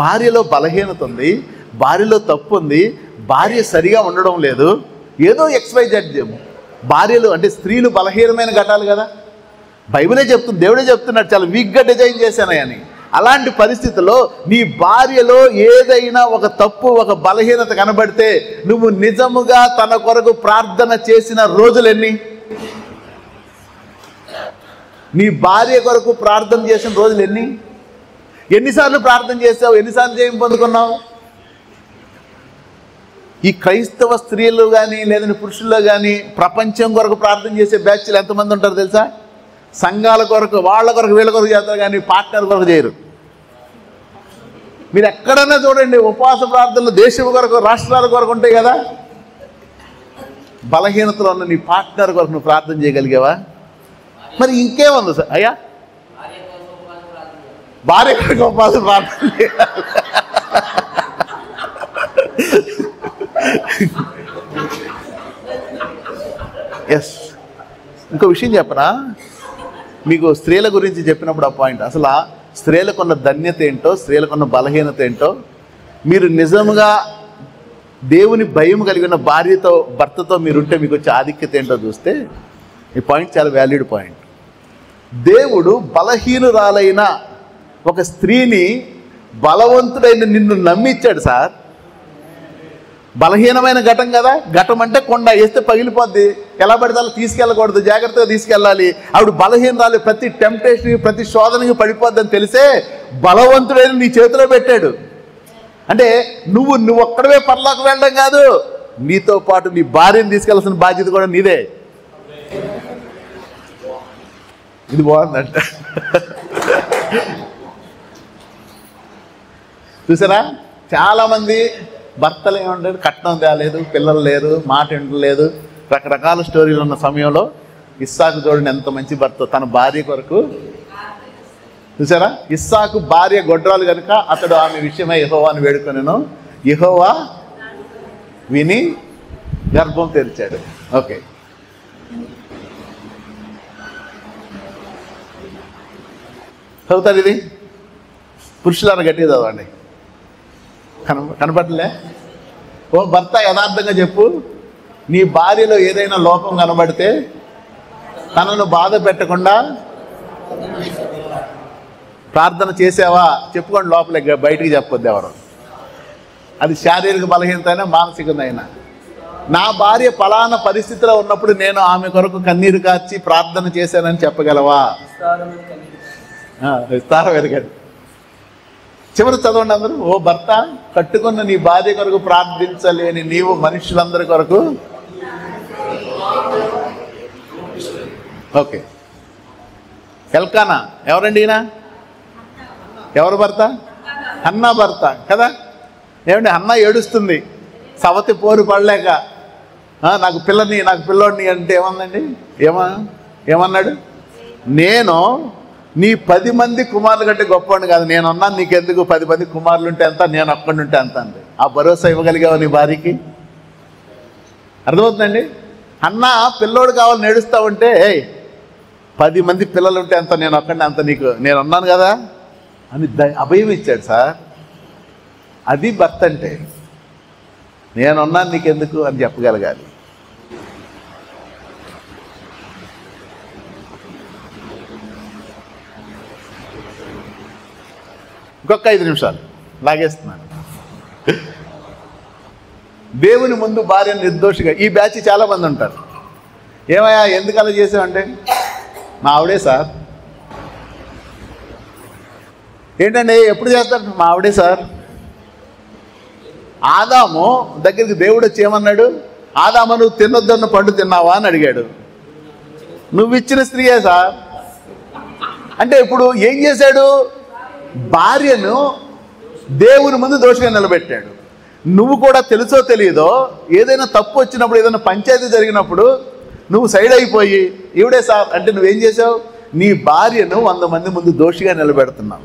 భార్యలో బలహీనత ఉంది, భార్యలో తప్పు ఉంది, భార్య సరిగా ఉండడం లేదు, ఏదో XYZ. భార్యలు అంటే స్త్రీలు బలహీనమైన ఘటాలు కదా, బైబిలే చెప్తుంది, దేవుడే చెప్తున్నాడు చాలా వీక్గా డిజైన్ చేశానని. అలాంటి పరిస్థితుల్లో నీ భార్యలో ఏదైనా ఒక తప్పు, ఒక బలహీనత కనబడితే నువ్వు నిజముగా తన కొరకు ప్రార్థన చేసిన రోజులు ఎన్ని? నీ భార్య కొరకు ప్రార్థన చేసిన రోజులు ఎన్ని? ఎన్నిసార్లు ప్రార్థన చేసావు, ఎన్నిసార్లు జయం పొందుకున్నావు? ఈ క్రైస్తవ స్త్రీలు కానీ లేదంటే పురుషుల్లో కానీ ప్రపంచం కొరకు ప్రార్థన చేసే బ్యాచ్లు ఎంతమంది ఉంటారు తెలుసా? సంఘాల కొరకు, వాళ్ళ కొరకు, వీళ్ళ కొరకు చేస్తారు కానీ పార్ట్నర్ కొరకు చేయరు. మీరు ఎక్కడన్నా చూడండి, ఉపవాస ప్రార్థనలు దేశం కొరకు, రాష్ట్రాల కొరకు ఉంటాయి కదా. బలహీనతలో ఉన్న నీ పార్ట్నర్ కొరకు నువ్వు ప్రార్థన చేయగలిగావా? మరి ఇంకేముంది సార్ అయ్యా, భార్య కొరకు ఉపవాస ప్రార్థన చేయాలి. ఎస్, ఇంకో విషయం చెప్పనా మీకు, స్త్రీల గురించి చెప్పినప్పుడు ఆ పాయింట్, అసలు స్త్రీలకున్న ధన్యత ఏంటో, స్త్రీలకున్న బలహీనత ఏంటో, మీరు నిజంగా దేవుని భయం కలిగిన భార్యతో, భర్తతో మీరుంటే మీకు వచ్చే ఆధిక్యత ఏంటో చూస్తే ఈ పాయింట్ చాలా వాల్యూడ్ పాయింట్. దేవుడు బలహీనురాలైన ఒక స్త్రీని బలవంతుడైన నిన్ను నమ్మిచ్చాడు సార్. బలహీనమైన ఘటం కదా, ఘటం అంటే కొండ వేస్తే పగిలిపోద్ది, ఎలా పడితే అలా తీసుకెళ్ళకూడదు, జాగ్రత్తగా తీసుకెళ్ళాలి. ఆవిడ బలహీనరాలు, ప్రతి టెంప్టేషన్కి, ప్రతి శోధనకి పడిపోద్ది అని తెలిసే బలవంతుడైన నీ చేతిలో పెట్టాడు. అంటే నువ్వు ఒక్కడవే పరలోకి వెళ్ళడం కాదు, నీతో పాటు నీ భార్యను తీసుకెళ్లాల్సిన బాధ్యత కూడా నీదే. ఇది బాగుందంట. చూసారా, చాలామంది భర్తలు ఏమంటారు, కట్నం తేలేదు, పిల్లలు లేరు, మాట వినలేదు, రకరకాల స్టోరీలు ఉన్న సమయంలో ఇస్సాకు చూడండి ఎంత మంచి భర్త, తన భార్య కొరకు. చూసారా, ఇస్సాకు భార్య గొడ్రాలు కనుక అతడు ఆమె విషయమై యెహోవాను వేడుకొనెను, యెహోవా విని గర్భం తెరిచాడు. ఓకే, చదువుతారు ఇది, పురుషులను గట్టిగా చదవండి. కనపడలే? ఓ భర్త యథార్థంగా చెప్పు, నీ భార్యలో ఏదైనా లోపం కనబడితే తనను బాధ పెట్టకుండా ప్రార్థన చేసావా చెప్పుకోండి, లోపల బయటికి చెప్పొద్దు ఎవరు. అది శారీరక బలహీనత అయినా మానసికంగా అయినా. నా భార్య ఫలానా పరిస్థితిలో ఉన్నప్పుడు నేను ఆమె కొరకు కన్నీరు కార్చి ప్రార్థన చేశానని చెప్పగలవా? విస్తారం ఎరగండి. చివరి చదవండి అందరూ. ఓ భర్త, కట్టుకున్న నీ భార్య కొరకు ప్రార్థించలేని నీవు మనుషులందరి కొరకు. ఓకే, ఎల్కానా ఎవరండి ఈయన? ఎవరు భర్త? హన్నా భర్త కదా. ఏమండి, హన్నా ఏడుస్తుంది సవతి పోరు పడలేక, నాకు పిల్లోడిని అంటే ఏమందండి, ఏమన్నాడు? నేను నీ 10 మంది కుమారులు కంటే గొప్పవాడిని కాదు, నేనున్నాను, నీకెందుకు 10 మంది కుమారులు ఉంటే ఎంత, నేను ఒక్కడిని ఉంటే ఎంత అండి. ఆ భరోసా ఇవ్వగలిగావు నీ భార్యకి? అర్థమవుతుందండి. అన్న పిల్లోడు కావాలని ఏడుస్తూ ఉంటే 10 మంది పిల్లలు ఉంటే ఎంత, నేను ఒక్కడిని అంత, నీకు నేనున్నాను కదా అని అభయం ఇచ్చాడు సార్. అది భర్త అంటే, నేనున్నాను నీకెందుకు అని చెప్పగలగాలి. ఇంకొక 5 నిమిషాలు లాగేస్తున్నాను. దేవుని ముందు భార్య నిర్దోషిగా, ఈ బ్యాచ్ చాలా మంది ఉంటారు. ఏమయ్యా ఎందుకు అలా చేసావంటే, మా ఆవిడే సార్. ఏంటండి ఎప్పుడు చేస్తారు? మా ఆవిడే సార్. ఆదాము దగ్గరికి దేవుడు వచ్చి ఏమన్నాడు? ఆదాము నువ్వు తినొద్దన్న పండు తిన్నావా అని అడిగాడు. నువ్వు ఇచ్చిన స్త్రీయే సార్. అంటే ఇప్పుడు ఏం చేశాడు? భార్యను దేవుని ముందు దోషిగా నిలబెట్టాడు. నువ్వు కూడా తెలుసో తెలియదో ఏదైనా తప్పు వచ్చినప్పుడు, ఏదైనా పంచాయతీ జరిగినప్పుడు నువ్వు సైడ్ అయిపోయి ఈవిడే సార్ అంటే నువ్వేం చేసావు? నీ భార్యను 100 మంది ముందు దోషిగా నిలబెడుతున్నావు.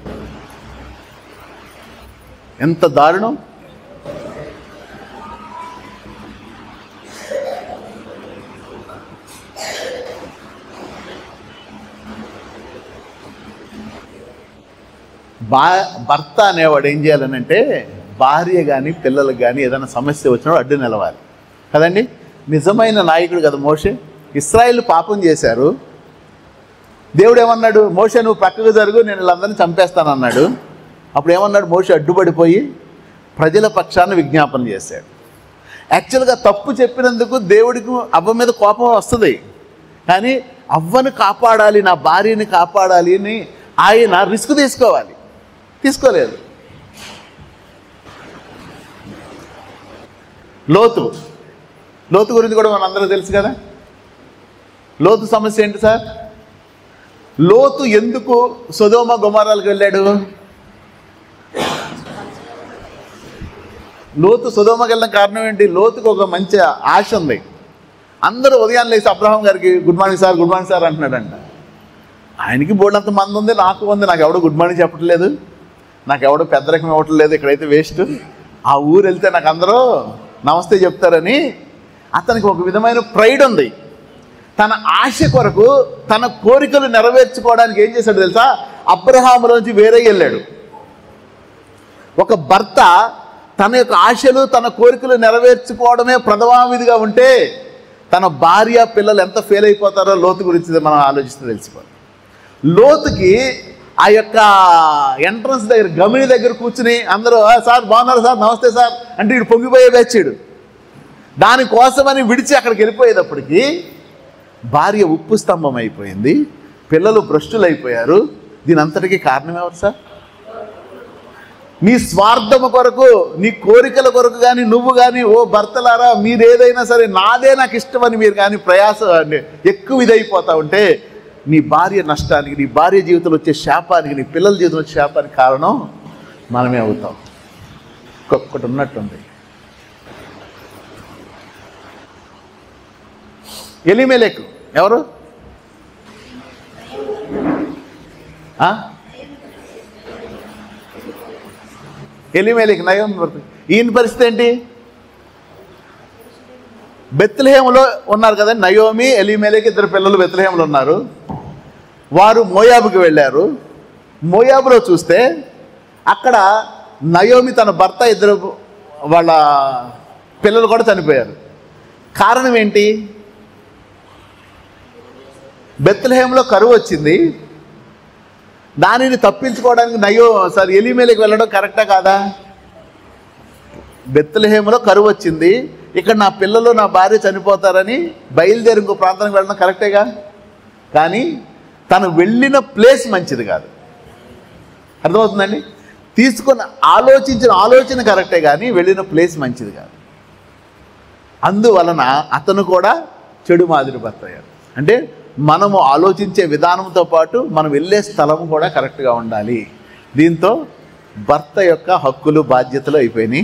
ఎంత దారుణం! భర్త అనేవాడు ఏం చేయాలనంటే భార్య కానీ పిల్లలకు కానీ ఏదైనా సమస్య వచ్చినప్పుడు అడ్డు నిలవాలి కదండి. నిజమైన నాయకుడు కదా మోషే. ఇశ్రాయేలు పాపం చేశారు. దేవుడు ఏమన్నాడు? మోషే నువ్వు పక్కకు జరుగు, నేను వీళ్ళందరినీ చంపేస్తానన్నాడు. అప్పుడు ఏమన్నాడు? మోషే అడ్డుపడిపోయి ప్రజల పక్షాన విజ్ఞాపన చేశాడు. యాక్చువల్గా తప్పు చెప్పినందుకు దేవుడికి అవ్వ మీద కోపం వస్తుంది, కానీ అవ్వను కాపాడాలి, నా భార్యని కాపాడాలి అని ఆయన రిస్క్ తీసుకోలేదు. లోతు గురించి కూడా మనందరూ తెలుసు కదా. లోతు సమస్య ఏంటి సార్? లోతు ఎందుకు సొదొమ గొమొర్రాలకు వెళ్ళాడు? లోతు సొదొమకి వెళ్ళిన కారణం ఏంటి? లోతుకు ఒక మంచి ఆశ ఉంది. అందరూ ఉదయాన్నే లేసి అబ్రహాం గారికి గుడ్ మార్నింగ్ సార్ అంటున్నాడంట. ఆయనకి బోర్డంత మంది ఉంది, నాకు ఉంది, నాకు ఎవడో గుడ్ మార్నింగ్ చెప్పట్లేదు, నాకు ఎవడో పెద్దరికం ఇవ్వట్లేదు, ఇక్కడైతే వేస్ట్. ఆ ఊరు వెళ్తే నాకు అందరూ నమస్తే చెప్తారని అతనికి ఒక విధమైన ప్రైడ్ ఉంది. తన ఆశ కొరకు, తన కోరికలు నెరవేర్చుకోవడానికి ఏం చేశాడు తెలుసా? అబ్రహాములోంచి వేరే వెళ్ళాడు. ఒక భర్త తన యొక్క ఆశలు, తన కోరికలు నెరవేర్చుకోవడమే ప్రథమావిధిగా ఉంటే తన భార్య పిల్లలు ఎంత ఫెయిల్ అయిపోతారో లోతు గురించి మనం ఆలోచిస్తే తెలిసిపోతుంది. లోతుకి ఆ యొక్క ఎంట్రన్స్ దగ్గర, గమిని దగ్గర కూర్చుని అందరూ సార్ బాగున్నారు సార్, నమస్తే సార్ అంటే వీడు పొంగిపోయే వచ్చాడు. దానికోసమని విడిచి అక్కడికి వెళ్ళిపోయేటప్పటికి భార్య ఉప్పు స్తంభం అయిపోయింది, పిల్లలు భ్రష్టులు అయిపోయారు. దీని అంతటికీ కారణం ఎవరు సార్? నీ స్వార్థము కొరకు, నీ కోరికల కొరకు కానీ నువ్వు కానీ ఓ భర్తలారా మీరు ఏదైనా సరే నాదే నాకు ఇష్టమని మీరు కానీ ప్రయాసం ఎక్కువ ఇదైపోతా ఉంటే నీ భార్య నష్టానికి, నీ భార్య జీవితంలో వచ్చే శాపానికి, నీ పిల్లల జీవితంలో వచ్చే శాపానికి కారణం మనమే అవుతాం. ఒక్కొక్కటి ఉన్నట్టుంది. ఎలీమెలెకు ఎవరు? ఎలీమెలెకు నయోమి భర్త. ఈయన పరిస్థితి ఏంటి? బెత్లెహేములో ఉన్నారు కదా నయోమి, ఎలీమెలెకు, 2 పిల్లలు బెత్లెహేములో ఉన్నారు. వారు మోయాబుకి వెళ్ళారు. మోయాబులో చూస్తే అక్కడ నయోమి తన భర్త, 2 వాళ్ళ పిల్లలు కూడా చనిపోయారు. కారణం ఏంటి? బెత్లెహేములో కరువు వచ్చింది. దానిని తప్పించుకోవడానికి ఎలీమెలెకు వెళ్ళడం కరెక్టా కాదా? బెత్లెహేములో కరువు వచ్చింది, ఇక్కడ నా పిల్లలు నా భార్య చనిపోతారని బయలుదేరి ఇంకో ప్రాంతానికి వెళ్ళడం కరెక్టేగా. కానీ తను వెళ్ళిన ప్లేస్ మంచిది కాదు. అర్థమవుతుందండి? ఆలోచించిన ఆలోచన కరెక్టే కానీ వెళ్ళిన ప్లేస్ మంచిది కాదు. అందువలన అతను కూడా చెడు మాదిరి భర్త అయ్యాడు. అంటే మనము ఆలోచించే విధానంతో పాటు మనం వెళ్ళే స్థలం కూడా కరెక్ట్గా ఉండాలి. దీంతో భర్త యొక్క హక్కులు బాధ్యతలు అయిపోయినాయి.